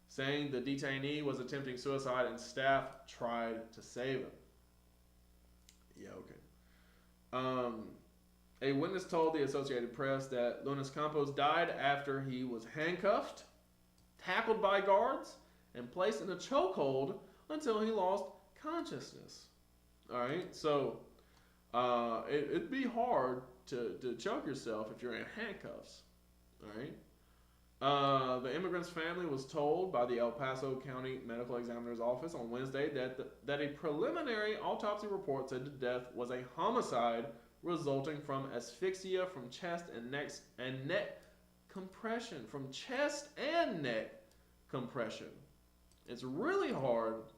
saying the detainee was attempting suicide and staff tried to save him. Yeah, okay. A witness told the Associated Press that Lunas Campos died after he was handcuffed, tackled by guards, and placed in a chokehold until he lost consciousness. All right, so it'd be hard to choke yourself if you're in handcuffs. All right. The immigrant's family was told by the El Paso County Medical Examiner's Office on Wednesday that a preliminary autopsy report said the death was a homicide resulting from asphyxia from chest and neck compression. From chest and neck compression. It's really hard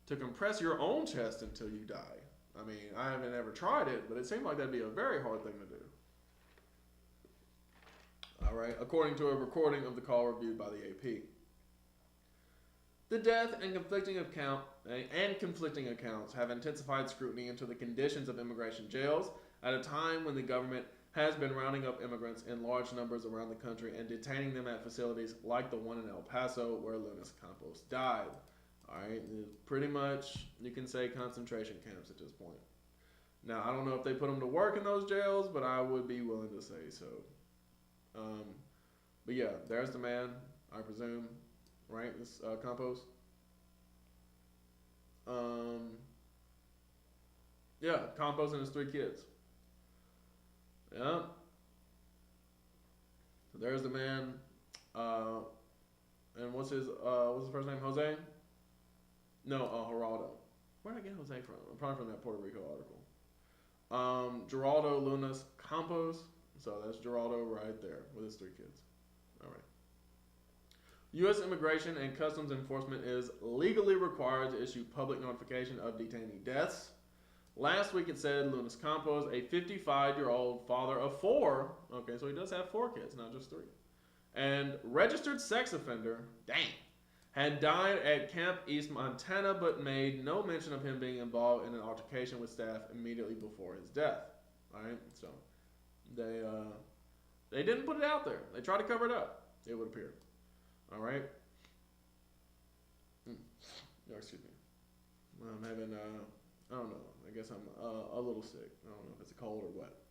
to compress your own chest until you die. I mean, I haven't ever tried it, but it seemed like that'd be a very hard thing to do. All right, according to a recording of the call reviewed by the AP. The death and conflicting accounts have intensified scrutiny into the conditions of immigration jails at a time when the government has been rounding up immigrants in large numbers around the country and detaining them at facilities like the one in El Paso where Lunas Campos died. All right, pretty much you can say concentration camps at this point. Now, I don't know if they put them to work in those jails, but I would be willing to say so. But yeah, there's the man, I presume, right? This Campos. Yeah, Campos and his 3 kids. Yeah. So there's the man. And what's his first name? Jose? No, Geraldo. Where did I get Jose from? Probably from that Puerto Rico article. Geraldo Lunas Campos. So that's Geraldo right there with his 3 kids. All right. U.S. Immigration and Customs Enforcement is legally required to issue public notification of detainee deaths. Last week it said Lunas Campos, a 55-year-old father of 4, okay, so he does have 4 kids, not just 3, and registered sex offender, had died at Camp East, Montana, but made no mention of him being involved in an altercation with staff immediately before his death. All right, so they didn't put it out there. They tried to cover it up, it would appear. All right. Oh, excuse me. I'm having, I don't know. I guess I'm a little sick. I don't know if it's a cold or what.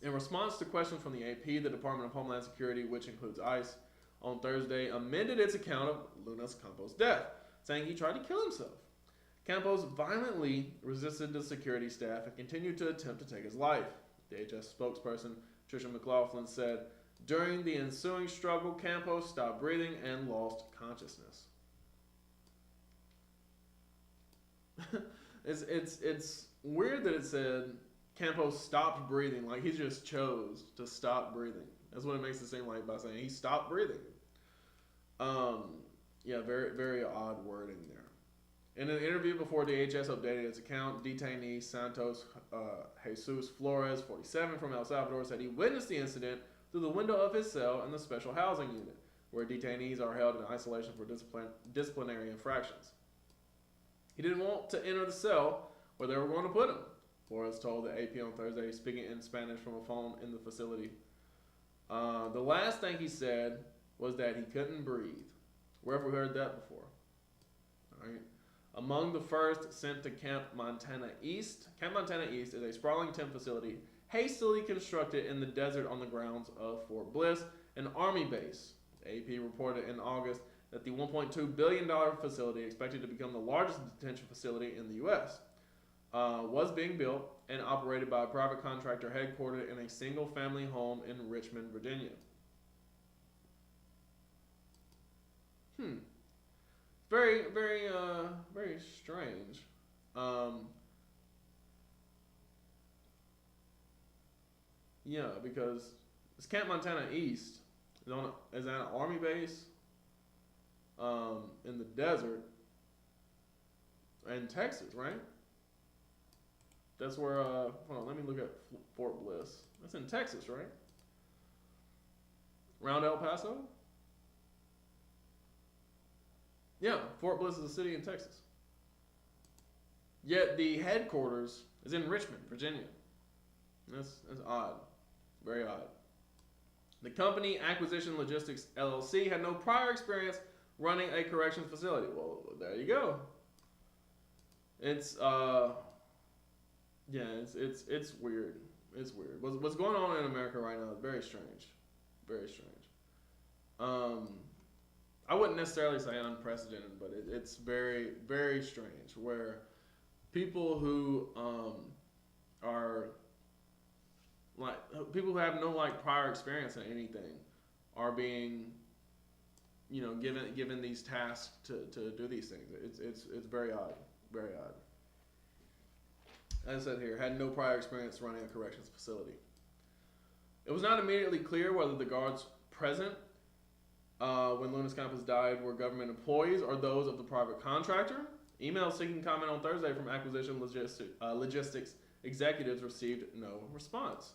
In response to questions from the AP, the Department of Homeland Security, which includes ICE, on Thursday amended its account of Lunas Campos' death, saying he tried to kill himself. Campos violently resisted the security staff and continued to attempt to take his life. DHS spokesperson Tricia McLaughlin said, during the ensuing struggle, Campos stopped breathing and lost consciousness. It's weird that it said Campos stopped breathing, like he just chose to stop breathing. That's what it makes it seem like by saying he stopped breathing. Yeah, very, very odd wording there. In an interview before DHS updated its account, detainee Santos Jesus Flores, 47, from El Salvador, said he witnessed the incident through the window of his cell in the special housing unit, where detainees are held in isolation for disciplinary infractions. He didn't want to enter the cell where they were going to put him, Flores told the AP on Thursday, speaking in Spanish from a phone in the facility. The last thing he said was that he couldn't breathe. Where have we heard that before? All right. Among the first sent to Camp Montana East. Camp Montana East is a sprawling tent facility hastily constructed in the desert on the grounds of Fort Bliss, an Army base. AP reported in August that the $1.2 billion facility, expected to become the largest detention facility in the U.S., was being built and operated by a private contractor headquartered in a single-family home in Richmond, Virginia. Very, very, very strange. Yeah, because it's Camp Montana East is at an Army base in the desert in Texas, right? That's where, hold on, let me look at Fort Bliss. That's in Texas, right? Around El Paso? Yeah, Fort Bliss is a city in Texas. Yet the headquarters is in Richmond, Virginia. That's odd. Very odd. The company, Acquisition Logistics LLC, had no prior experience running a corrections facility. Well, there you go. It's yeah, it's weird. It's weird. What's going on in America right now is very strange. Very strange. I wouldn't necessarily say unprecedented, but it's very, very strange where people who are like people who have no like prior experience in anything are being, you know, given these tasks to do these things. It's very odd. Very odd. As I said here, had no prior experience running a corrections facility. It was not immediately clear whether the guards present when Lunas Campos died were government employees or those of the private contractor. Emails seeking comment on Thursday from Acquisition Logistics executives received no response.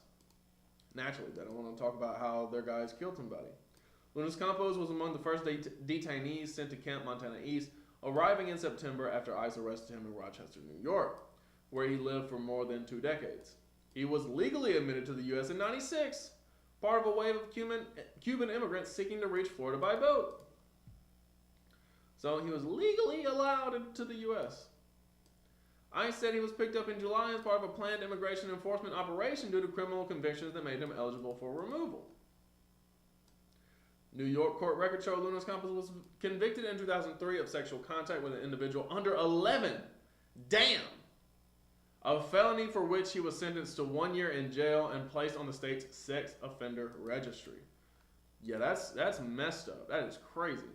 Naturally, they don't want to talk about how their guys killed somebody. Lunas Campos was among the first detainees sent to Camp Montana East, arriving in September after ICE arrested him in Rochester, New York, where he lived for more than 2 decades. He was legally admitted to the U.S. in '96, part of a wave of Cuban immigrants seeking to reach Florida by boat. So he was legally allowed into the U.S. ICE said he was picked up in July as part of a planned immigration enforcement operation due to criminal convictions that made him eligible for removal. New York court records show Lunas Campos was convicted in 2003 of sexual contact with an individual under 11. Damn! A felony for which he was sentenced to 1 year in jail and placed on the state's sex offender registry. Yeah, that's messed up. That is crazy.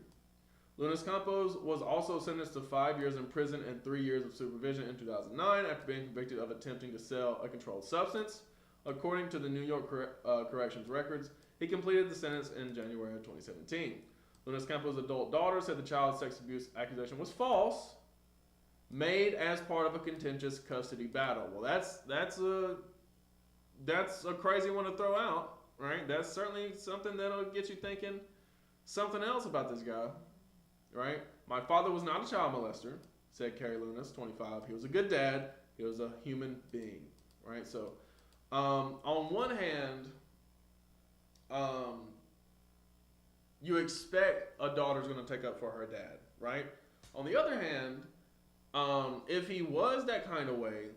Lunas Campos was also sentenced to 5 years in prison and 3 years of supervision in 2009 after being convicted of attempting to sell a controlled substance. According to the New York Corrections records, he completed the sentence in January of 2017. Lunas Campos' adult daughter said the child sex abuse accusation was false, made as part of a contentious custody battle. Well, that's a crazy one to throw out, right? That's certainly something that'll get you thinking something else about this guy, right? My father was not a child molester, said Kerry Lunas, 25. He was a good dad. He was a human being, right? So, on one hand, you expect a daughter's going to take up for her dad, right? On the other hand, if he was that kind of way,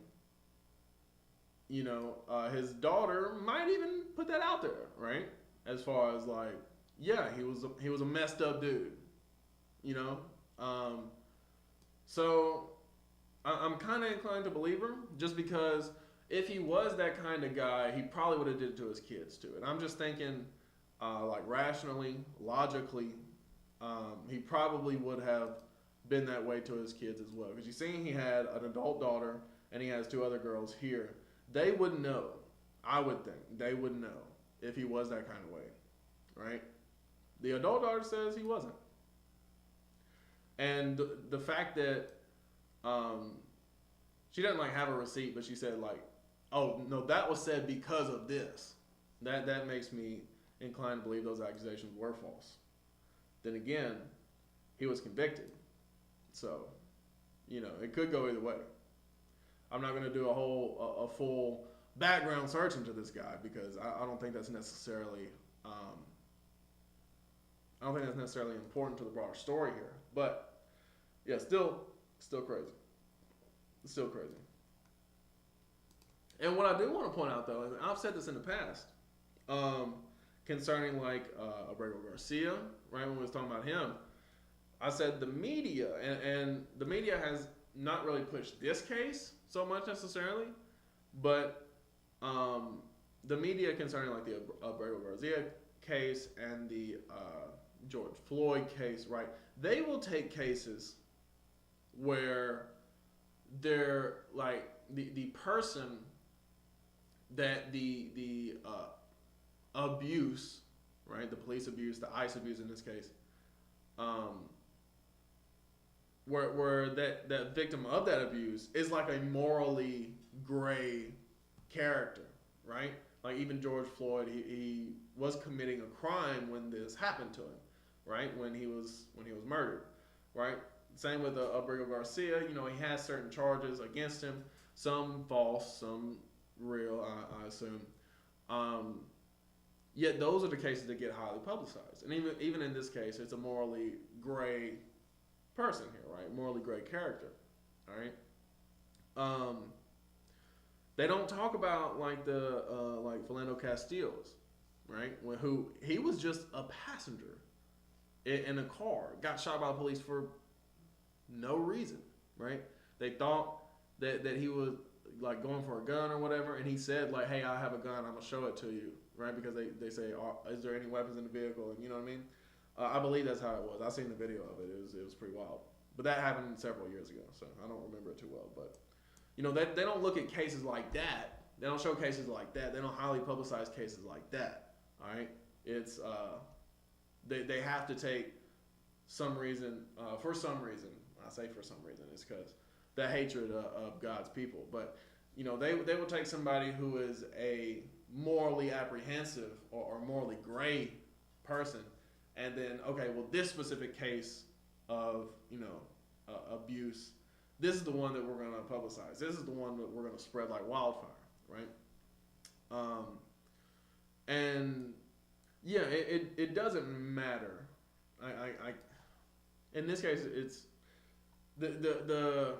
you know, his daughter might even put that out there, right? As far as like, yeah, he was a messed up dude, you know. So I'm kind of inclined to believe her, just because if he was that kind of guy, he probably would have did it to his kids too. And I'm just thinking, like rationally, logically, he probably would have been that way to his kids as well. Because you're seeing he had an adult daughter and he has 2 other girls here. They would know, I would think, they would know if he was that kind of way, right? The adult daughter says he wasn't. And the fact that she doesn't like have a receipt, but she said like, oh no, that was said because of this. That makes me inclined to believe those accusations were false. Then again, he was convicted. So, it could go either way. I'm not going to do a full background search into this guy because I don't think that's necessarily important to the broader story here. But yeah, still crazy. Still crazy. And what I do want to point out though, and I've said this in the past, concerning like Abrego Garcia, right when we was talking about him, I said the media and the media has not really pushed this case so much necessarily, but the media concerning like the Abrego Garcia case and the George Floyd case, right? They will take cases where they're like the person that the abuse, right? The police abuse, the ICE abuse in this case, where that victim of that abuse is like a morally gray character, right? Like even George Floyd, he was committing a crime when this happened to him, right? When he was murdered, right? Same with Abrego Garcia. He has certain charges against him, some false, some real, I assume. Yet those are the cases that get highly publicized, and even in this case, it's a morally gray person here, right? Morally gray character, all right? They don't talk about like the like Philando Castiles, right? Who he was just a passenger in a car, got shot by the police for no reason, right? They thought that he was like going for a gun or whatever, and he said like, "Hey, I have a gun. I'm gonna show it to you," right? Because they say, "Is there any weapons in the vehicle?" And you know what I mean? I believe that's how it was. I seen the video of it. It was pretty wild. But that happened several years ago, so I don't remember it too well. But they don't look at cases like that. They don't show cases like that. They don't highly publicize cases like that. All right, it's they have to take some reason for some reason. I say for some reason, it's because the hatred of God's people. But they will take somebody who is a morally apprehensive or morally gray person, and then okay, well this specific case of abuse, this is the one that we're going to publicize. This is the one that we're going to spread like wildfire, right? And yeah, it doesn't matter. I in this case, it's the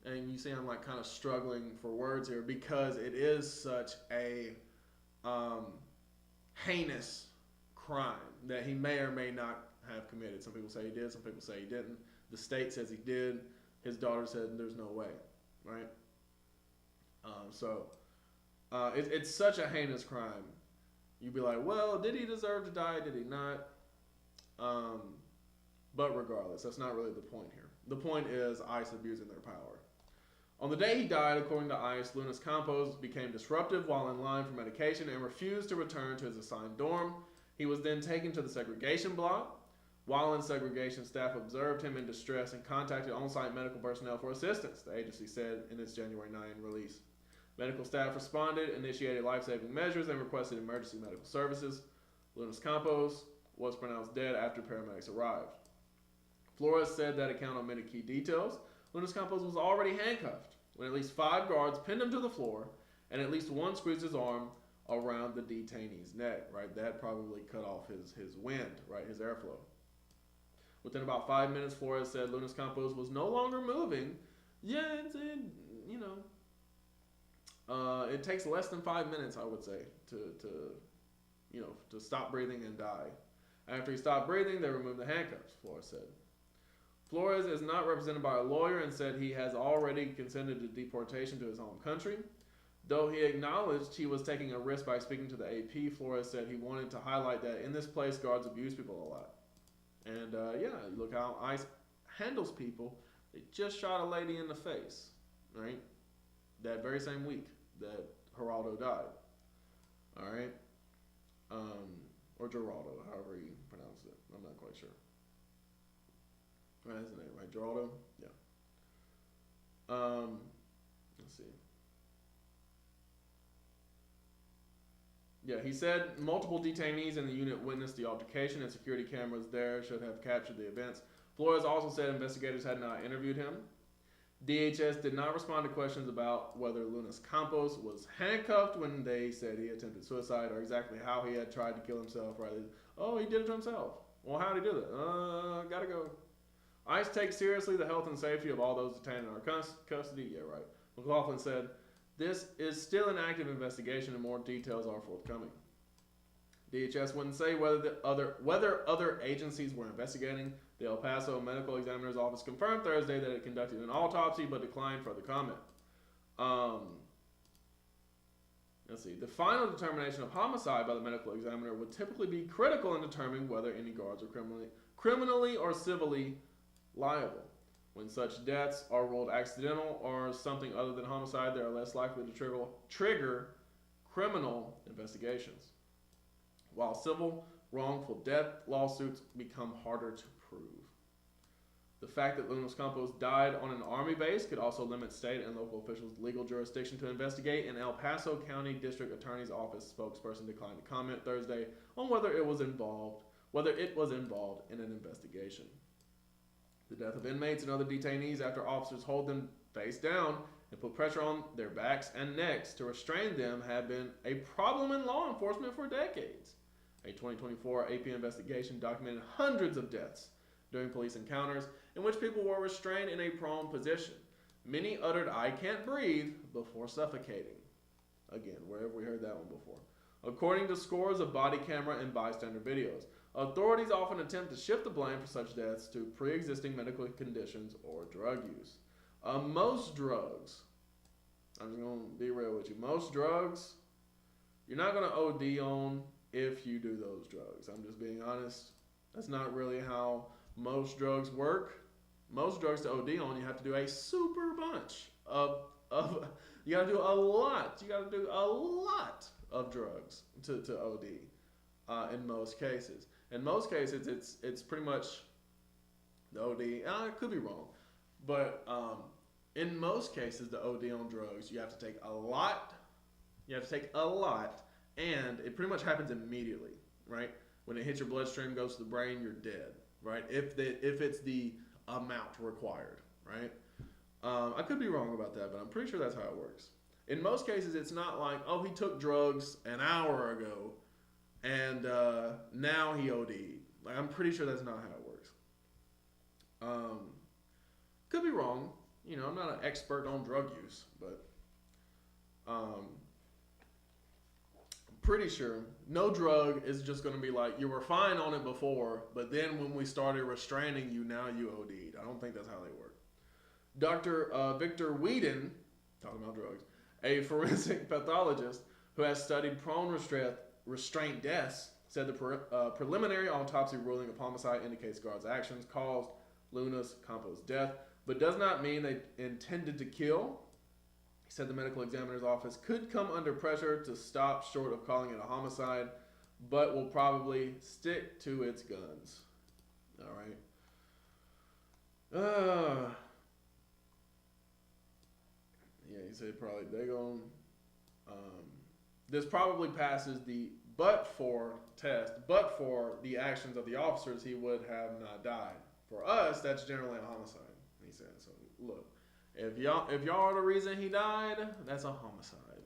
and you see I'm like kind of struggling for words here because it is such a heinous crime that he may or may not have committed. Some people say he did, some people say he didn't. The state says he did. His daughter said there's no way, right? It's such a heinous crime. You'd be like, well, did he deserve to die? Did he not? But regardless, that's not really the point here. The point is ICE abusing their power. On the day he died, according to ICE, Lunas Campos became disruptive while in line for medication and refused to return to his assigned dorm. He was then taken to the segregation block. While in segregation, staff observed him in distress and contacted on-site medical personnel for assistance, the agency said in its January 9 release. Medical staff responded, initiated life-saving measures, and requested emergency medical services. Lunas Campos was pronounced dead after paramedics arrived. Flores said that account omitted key details. Lunas Campos was already handcuffed when at least 5 guards pinned him to the floor and at least one squeezed his arm around the detainee's neck, right? That probably cut off his wind, right? His airflow. Within about 5 minutes, Flores said Lunas Campos was no longer moving. Yeah, it takes less than 5 minutes, I would say, to stop breathing and die. After he stopped breathing, they removed the handcuffs, Flores said. Flores is not represented by a lawyer and said he has already consented to deportation to his home country. Though he acknowledged he was taking a risk by speaking to the AP, Flores said he wanted to highlight that in this place, guards abuse people a lot. And look how ICE handles people. They just shot a lady in the face, right? That very same week that Geraldo died. All right? Or Geraldo, however you pronounce it. I'm not quite sure. That's his name, right? Geraldo? Yeah. Let's see. Yeah, he said multiple detainees in the unit witnessed the altercation and security cameras there should have captured the events. Flores also said investigators had not interviewed him. DHS did not respond to questions about whether Lunas Campos was handcuffed when they said he attempted suicide or exactly how he had tried to kill himself. Right? Oh, he did it to himself. Well, how did he do that? Gotta go. ICE takes seriously the health and safety of all those detained in our custody. Yeah, right. McLaughlin said, this is still an active investigation and more details are forthcoming. DHS wouldn't say whether other agencies were investigating. The El Paso Medical Examiner's Office confirmed Thursday that it conducted an autopsy but declined further comment. Let's see. The final determination of homicide by the medical examiner would typically be critical in determining whether any guards are criminally or civilly liable. When such deaths are ruled accidental or something other than homicide, they are less likely to trigger criminal investigations, while civil wrongful death lawsuits become harder to prove. The fact that Lunas Campos died on an army base could also limit state and local officials' legal jurisdiction to investigate. An El Paso County District Attorney's Office spokesperson declined to comment Thursday on whether it was involved in an investigation. The death of inmates and other detainees after officers hold them face down and put pressure on their backs and necks to restrain them have been a problem in law enforcement for decades. A 2024 AP investigation documented hundreds of deaths during police encounters in which people were restrained in a prone position. Many uttered, "I can't breathe," before suffocating. Again, where have we heard that one before? According to scores of body camera and bystander videos, authorities often attempt to shift the blame for such deaths to pre-existing medical conditions or drug use. Most drugs, I'm just going to be real with you, most drugs, you're not going to OD on if you do those drugs. I'm just being honest. That's not really how most drugs work. Most drugs to OD on, you have to do a super bunch of you got to do a lot. You got to do a lot of drugs to OD in most cases. In most cases, it's pretty much the OD. I could be wrong, but in most cases, the OD on drugs, you have to take a lot. You have to take a lot, and it pretty much happens immediately, right? When it hits your bloodstream, goes to the brain, you're dead, right? If it's the amount required, right? I could be wrong about that, but I'm pretty sure that's how it works. In most cases, it's not like, oh, he took drugs an hour ago, and now he OD'd. Like, I'm pretty sure that's not how it works. Could be wrong. You know, I'm not an expert on drug use, but I'm pretty sure no drug is just going to be like, you were fine on it before, but then when we started restraining you, now you OD'd. I don't think that's how they work. Dr. Victor Whedon, talking about drugs, a forensic pathologist who has studied prone restraint deaths, said the preliminary autopsy ruling of homicide indicates guards' actions caused Lunas Campos' death, but does not mean they intended to kill. He said the medical examiner's office could come under pressure to stop short of calling it a homicide, but will probably stick to its guns. All right. Yeah, he said probably they're going. This probably passes the but-for test, but for the actions of the officers, he would have not died. For us, that's generally a homicide, he said. So look, if y'all are the reason he died, that's a homicide.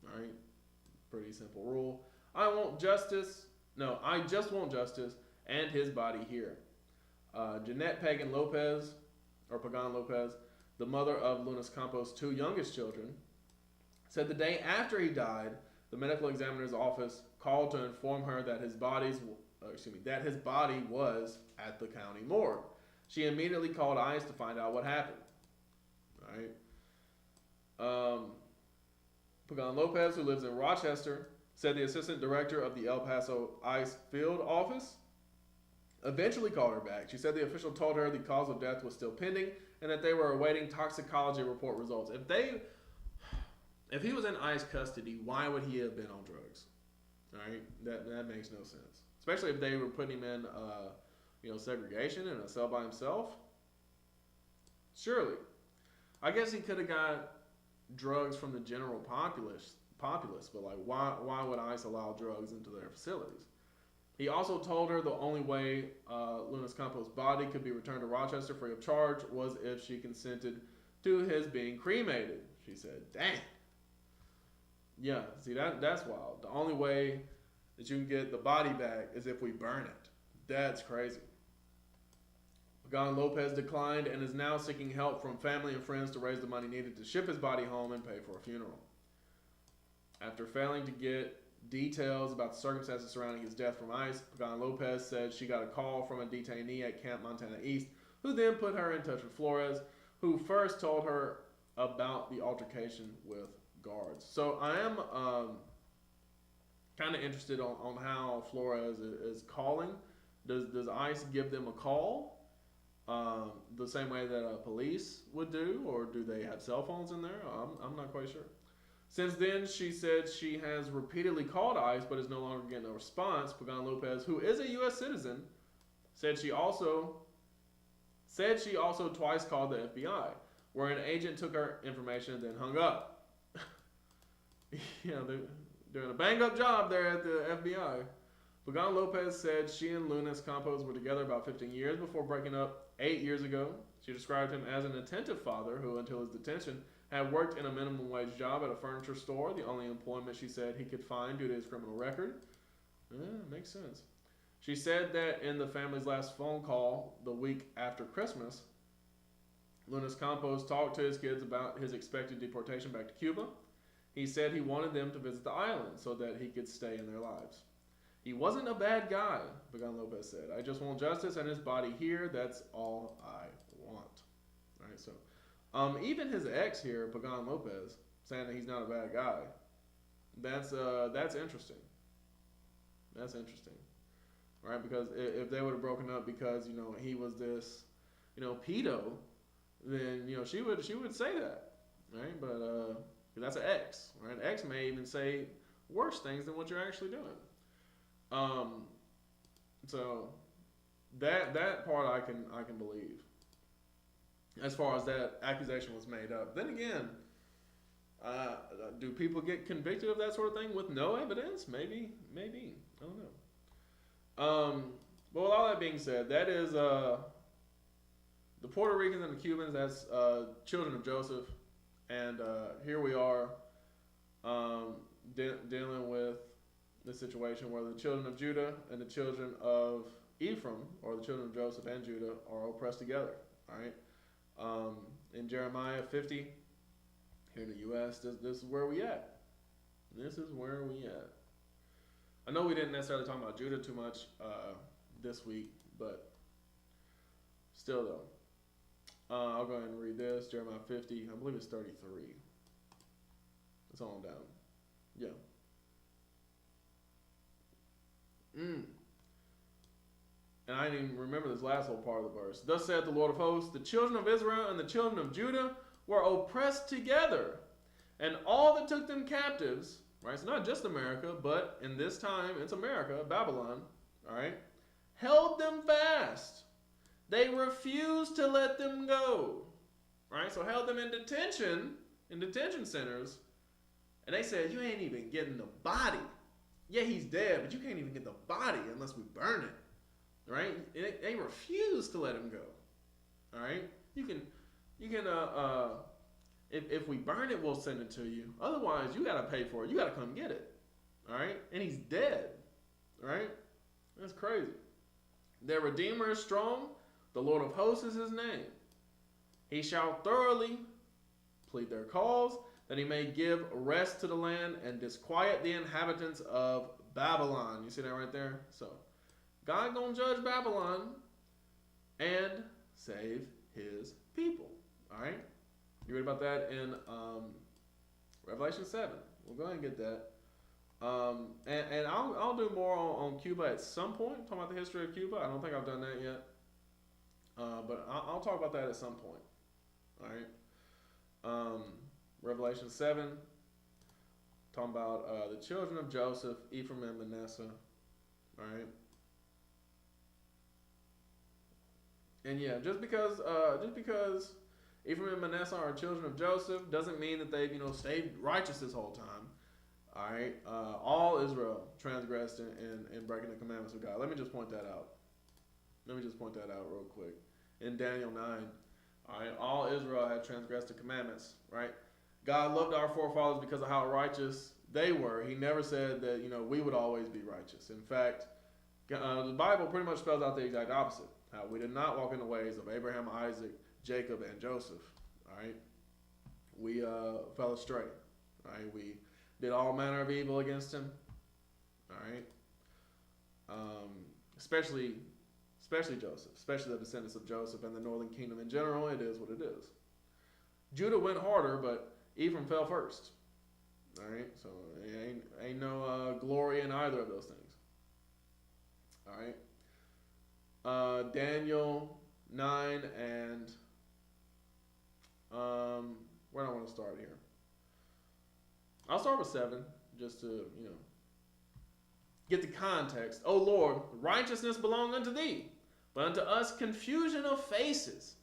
All right, pretty simple rule. I just want justice and his body here. Jeanette Pagan Lopez, the mother of Lunas Campos' two youngest children, said the day after he died, the medical examiner's office called to inform her that his body was at the county morgue. She immediately called ICE to find out what happened. All right. Pagan Lopez, who lives in Rochester, said the assistant director of the El Paso ICE field office eventually called her back. She said the official told her the cause of death was still pending and that they were awaiting toxicology report results. If he was in ICE custody, why would he have been on drugs? All right, that makes no sense. Especially if they were putting him in, segregation in a cell by himself. Surely, I guess he could have got drugs from the general populace populace. But like, why would ICE allow drugs into their facilities? He also told her the only way Lunas Campos' body could be returned to Rochester free of charge was if she consented to his being cremated. She said, "Dang." Yeah, see that's wild. The only way that you can get the body back is if we burn it. That's crazy. Pagan Lopez declined and is now seeking help from family and friends to raise the money needed to ship his body home and pay for a funeral. After failing to get details about the circumstances surrounding his death from ICE, Pagan Lopez said she got a call from a detainee at Camp Montana East, who then put her in touch with Flores, who first told her about the altercation with guards. So I am kind of interested on how Flores is calling. Does ICE give them a call the same way that police would do, or do they have cell phones in there? I'm not quite sure. Since then, she said she has repeatedly called ICE but is no longer getting a response. Pagan Lopez, who is a U.S. citizen, said she also twice called the FBI, where an agent took her information and then hung up. Yeah, they're doing a bang-up job there at the FBI. Pagan Lopez said she and Lunas Campos were together about 15 years before breaking up 8 years ago. She described him as an attentive father who, until his detention, had worked in a minimum wage job at a furniture store, the only employment she said he could find due to his criminal record. Yeah, makes sense. She said that in the family's last phone call the week after Christmas, Lunas Campos talked to his kids about his expected deportation back to Cuba. He said he wanted them to visit the island so that he could stay in their lives. He wasn't a bad guy, Pagan Lopez said. I just want justice and his body here. That's all I want. All right, so even his ex here, Pagan Lopez, saying that he's not a bad guy. That's interesting. That's interesting, right? Because if they would have broken up because he was this pedo, then she would say that, right? But that's an ex, right? An ex may even say worse things than what you're actually doing. So that part I can believe. As far as that accusation was made up. Then again, do people get convicted of that sort of thing with no evidence? Maybe. I don't know. But with all that being said, that is the Puerto Ricans and the Cubans. That's children of Joseph, and here we are dealing with the situation where the children of Judah and the children of Ephraim, or the children of Joseph and Judah, are oppressed together. All right. In Jeremiah 50, here in the U.S., this is where we at. This is where we at. I know we didn't necessarily talk about Judah too much this week, but still though. I'll go ahead and read this. Jeremiah 50, I believe it's 33. It's on down. Yeah. And I didn't even remember this last whole part of the verse. Thus saith the Lord of hosts, the children of Israel and the children of Judah were oppressed together, and all that took them captives, right? It's not just America, but in this time, it's America, Babylon, all right? Held them fast. They refused to let them go, right? So held them in detention centers, and they said, you ain't even getting the body. Yeah, he's dead, but you can't even get the body unless we burn it. Right? They refuse to let him go. All right? You can if we burn it, we'll send it to you. Otherwise, you got to pay for it. You got to come get it. All right? And he's dead. All right? That's crazy. Their Redeemer is strong. The Lord of hosts is his name. He shall thoroughly plead their cause, that he may give rest to the land and disquiet the inhabitants of Babylon. You see that right there? So God gonna judge Babylon and save his people. All right, you read about that in Revelation 7. We'll go ahead and get that. And I'll do more on Cuba at some point. Talking about the history of Cuba. I don't think I've done that yet, but I'll talk about that at some point. All right. Revelation 7. Talking about the children of Joseph, Ephraim and Manasseh. All right. And yeah, just because Ephraim and Manasseh are children of Joseph doesn't mean that they've stayed righteous this whole time. All right, all Israel transgressed in breaking the commandments of God. Let me just point that out. Let me just point that out real quick. In Daniel 9, all right, all Israel had transgressed the commandments, right? God loved our forefathers because of how righteous they were. He never said that, we would always be righteous. In fact, the Bible pretty much spells out the exact opposite. How we did not walk in the ways of Abraham, Isaac, Jacob, and Joseph, all right? We fell astray, right? We did all manner of evil against him, all right? Especially Joseph, especially the descendants of Joseph and the northern kingdom in general. It is what it is. Judah went harder, but Ephraim fell first. All right, so ain't no glory in either of those things. All right, Daniel 9 and where do I want to start here? I'll start with 7, just to get the context. O Lord, righteousness belong unto thee, but unto us confusion of faces,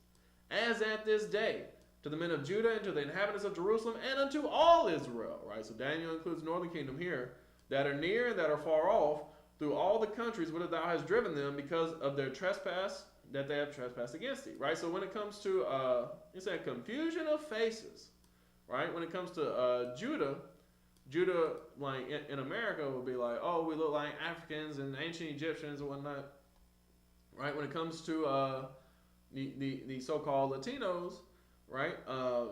as at this day, to the men of Judah and to the inhabitants of Jerusalem and unto all Israel. Right, so Daniel includes northern kingdom here, that are near and that are far off, through all the countries whither thou hast driven them, because of their trespass that they have trespassed against thee. Right, so when it comes to it's a confusion of faces. Right, when it comes to Judah, like in America, would be like, oh, we look like Africans and ancient Egyptians and whatnot. Right, when it comes to the so-called Latinos, right,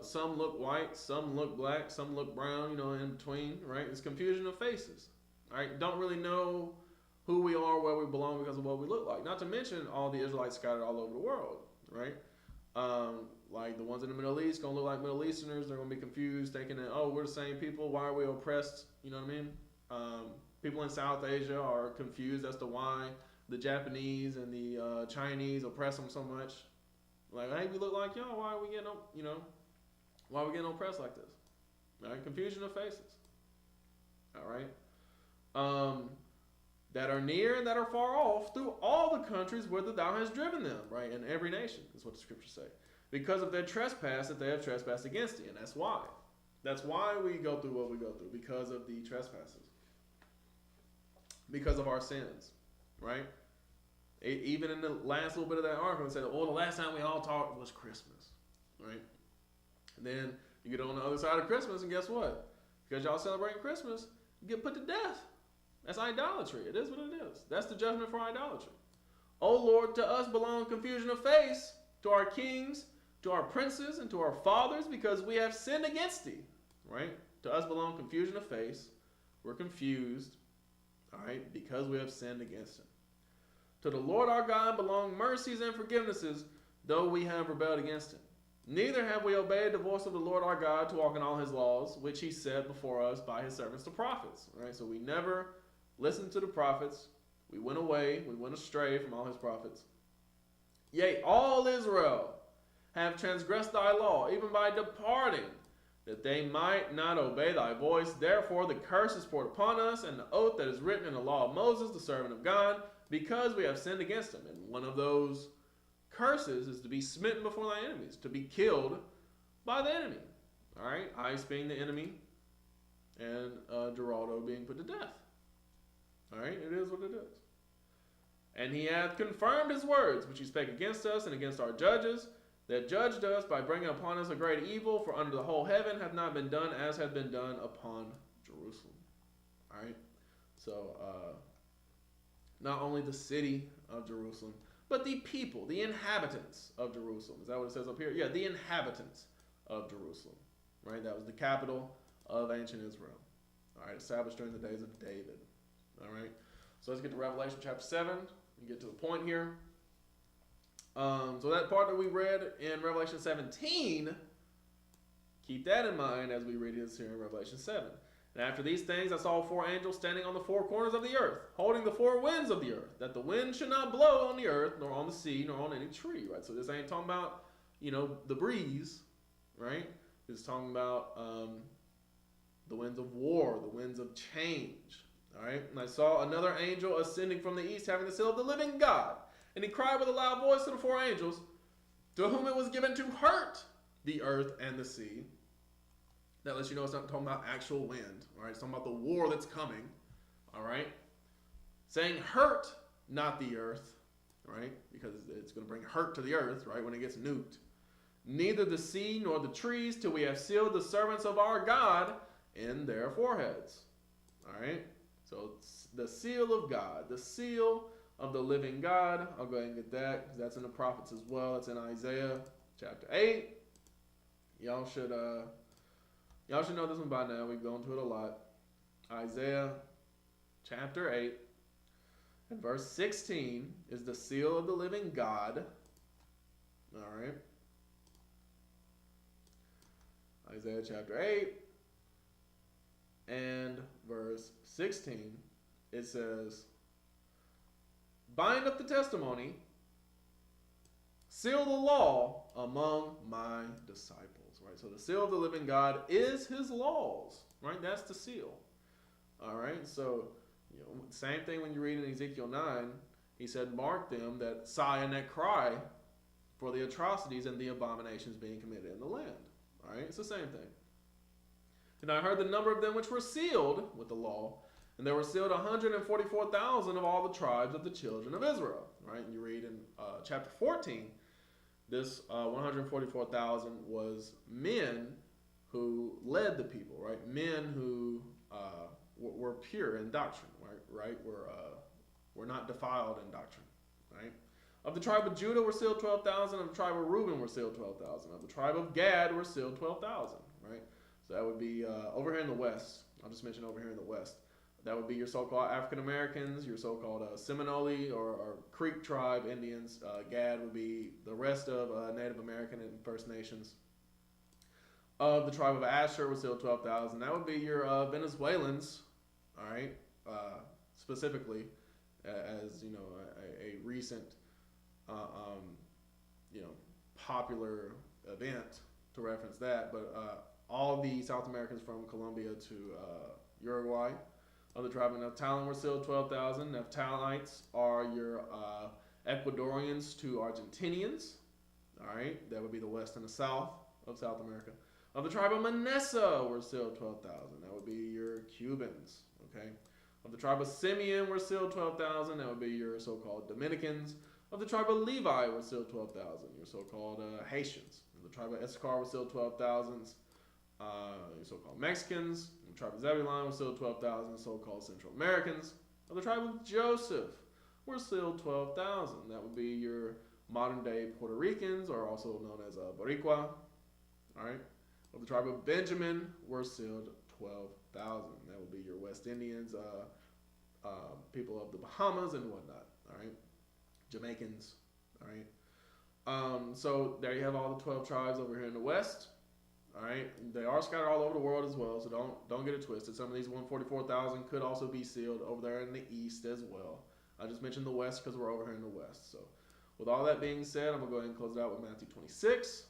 some look white, some look black, some look brown, in between. Right, it's confusion of faces. Right, don't really know who we are, where we belong because of what we look like. Not to mention all the Israelites scattered all over the world. Right. Like the ones in the Middle East gonna look like Middle Easterners. They're gonna be confused, thinking that, oh, we're the same people. Why are we oppressed? You know what I mean? People in South Asia are confused as to why the Japanese and the Chinese oppress them so much. Like, hey, we look like y'all. Why are we getting, why are we getting oppressed like this? All right, confusion of faces. All right. That are near and that are far off, through all the countries whither thou hast driven them. Right, in every nation is what the scriptures say. Because of their trespass that they have trespassed against thee. And that's why. That's why we go through what we go through. Because of the trespasses. Because of our sins. Right? Even in the last little bit of that article, it said, oh, the last time we all talked was Christmas. Right? And then you get on the other side of Christmas, and guess what? Because y'all celebrating Christmas, you get put to death. That's idolatry. It is what it is. That's the judgment for idolatry. O Lord, to us belong confusion of face, to our kings, to our princes, and to our fathers, because we have sinned against thee. Right? To us belong confusion of face. We're confused. All right? Because we have sinned against him. To the Lord our God belong mercies and forgivenesses, though we have rebelled against him. Neither have we obeyed the voice of the Lord our God to walk in all his laws, which he said before us by his servants the prophets. Right? So we never listened to the prophets. We went away. We went astray from all his prophets. Yea, all Israel have transgressed thy law, even by departing, that they might not obey thy voice. Therefore the curse is poured upon us, and the oath that is written in the law of Moses, the servant of God, because we have sinned against him. And one of those curses is to be smitten before thy enemies, to be killed by the enemy. All right, Ice being the enemy, and Geraldo being put to death. All right, it is what it is. And he hath confirmed his words, which he spake against us and against our judges, that judged us by bringing upon us a great evil, for under the whole heaven hath not been done as hath been done upon Jerusalem. All right, so not only the city of Jerusalem, but the people, the inhabitants of Jerusalem. Is that what it says up here? Yeah, the inhabitants of Jerusalem. Right, that was the capital of ancient Israel. All right, established during the days of David. All right, so let's get to Revelation chapter 7 and get to the point here. So that part that we read in Revelation 17, keep that in mind as we read this here in Revelation 7. And after these things I saw 4 angels standing on the 4 corners of the earth, holding the 4 winds of the earth, that the wind should not blow on the earth, nor on the sea, nor on any tree. Right, so this ain't talking about, the breeze, right? It's talking about the winds of war, the winds of change. All right, and I saw another angel ascending from the east, having the seal of the living God. And he cried with a loud voice to the 4 angels, to whom it was given to hurt the earth and the sea, That lets you know it's not talking about actual wind. All right, it's talking about the war that's coming. All right, saying hurt, not the earth. Right, because it's going to bring hurt to the earth. Right, when it gets nuked. Neither the sea nor the trees till we have sealed the servants of our God in their foreheads. All right, so it's the seal of God, the seal of the living God. I'll go ahead and get that because that's in the prophets as well. It's in Isaiah chapter 8. Y'all should know this one by now. We've gone to it a lot. Isaiah chapter 8 and verse 16 is the seal of the living God. All right. Isaiah chapter 8 and verse 16, it says, bind up the testimony, seal the law among my disciples. Right? So the seal of the living God is his laws. Right? That's the seal. All right. So, same thing when you read in Ezekiel 9, he said, mark them that sigh and that cry for the atrocities and the abominations being committed in the land. All right, it's the same thing. And I heard the number of them which were sealed with the law, and there were sealed 144,000 of all the tribes of the children of Israel. Right, and you read in chapter 14, this 144,000 was men who led the people. Right, men who were pure in doctrine. Right, were not defiled in doctrine. Right. Of the tribe of Judah were sealed 12,000. Of the tribe of Reuben were sealed 12,000. Of the tribe of Gad were sealed 12,000. Right? So that would be over here in the west. I'll just mention over here in the west. That would be your so-called African Americans, your so-called Seminole or Creek tribe Indians. Gad would be the rest of Native American and First Nations. Of the tribe of Asher were sealed 12,000. That would be your Venezuelans. All right, specifically, as a recent. Popular event to reference that, but all the South Americans from Colombia to Uruguay. Of the tribe of Naphtali were sealed 12,000. Naphtalites are your Ecuadorians to Argentinians. All right, that would be the west and the south of South America. Of the tribe of Manasseh were sealed 12,000. That would be your Cubans. Okay. Of the tribe of Simeon were sealed 12,000. That would be your so-called Dominicans. Of the tribe of Levi were sealed 12,000, your so-called Haitians. Of the tribe of Issachar were sealed 12,000, your so-called Mexicans. Of the tribe of Zebulun were sealed 12,000, so-called Central Americans. Of the tribe of Joseph were sealed 12,000. That would be your modern-day Puerto Ricans, or also known as Boricua. All right. Of the tribe of Benjamin were sealed 12,000. That would be your West Indians, people of the Bahamas and whatnot. All right. Jamaicans, all right. So there you have all the 12 tribes over here in the West, all right. They are scattered all over the world as well, so don't get it twisted. Some of these 144,000 could also be sealed over there in the East as well. I just mentioned the West because we're over here in the West. So with all that being said, I'm gonna go ahead and close it out with Matthew 26.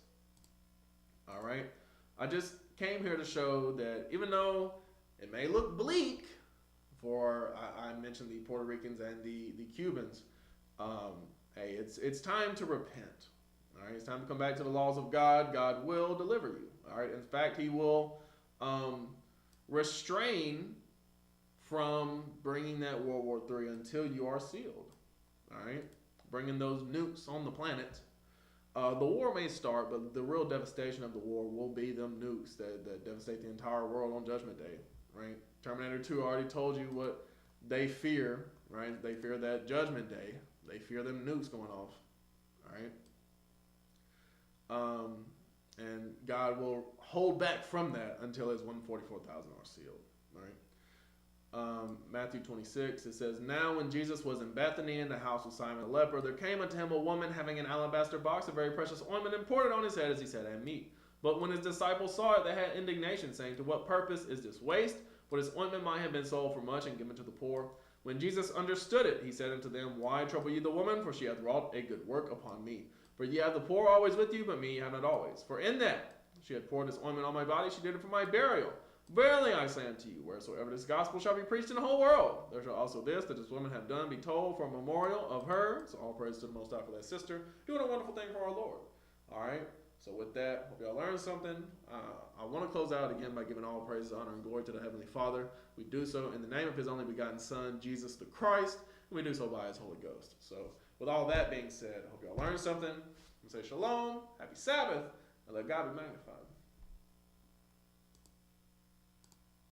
All right. I just came here to show that even though it may look bleak for I mentioned the Puerto Ricans and the Cubans. Hey, it's time to repent. All right, it's time to come back to the laws of God. God will deliver you. All right, in fact, He will restrain from bringing that World War III until you are sealed. All right, bringing those nukes on the planet. The war may start, but the real devastation of the war will be them nukes that devastate the entire world on Judgment Day. Right, Terminator 2 already told you what they fear. Right, they fear that Judgment Day. They fear them nukes going off, all right? And God will hold back from that until His 144,000 are sealed, all right? Matthew 26, it says, now when Jesus was in Bethany in the house of Simon the leper, there came unto him a woman having an alabaster box of very precious ointment and poured it on his head as he sat at meat. But when his disciples saw it, they had indignation, saying, to what purpose is this waste? For this ointment might have been sold for much and given to the poor. When Jesus understood it, he said unto them, why trouble ye the woman? For she hath wrought a good work upon me. For ye have the poor always with you, but me ye have not always. For in that she had poured this ointment on my body, she did it for my burial. Verily I say unto you, wheresoever this gospel shall be preached in the whole world, there shall also this that this woman hath done be told for a memorial of her. So all praise to the Most High for that sister, doing a wonderful thing for our Lord. All right. So with that, hope y'all learned something. I want to close out again by giving all praise, honor, and glory to the Heavenly Father. We do so in the name of His only begotten Son, Jesus the Christ, and we do so by His Holy Ghost. So with all that being said, I hope y'all learned something. I'm say shalom, happy Sabbath, and let God be magnified.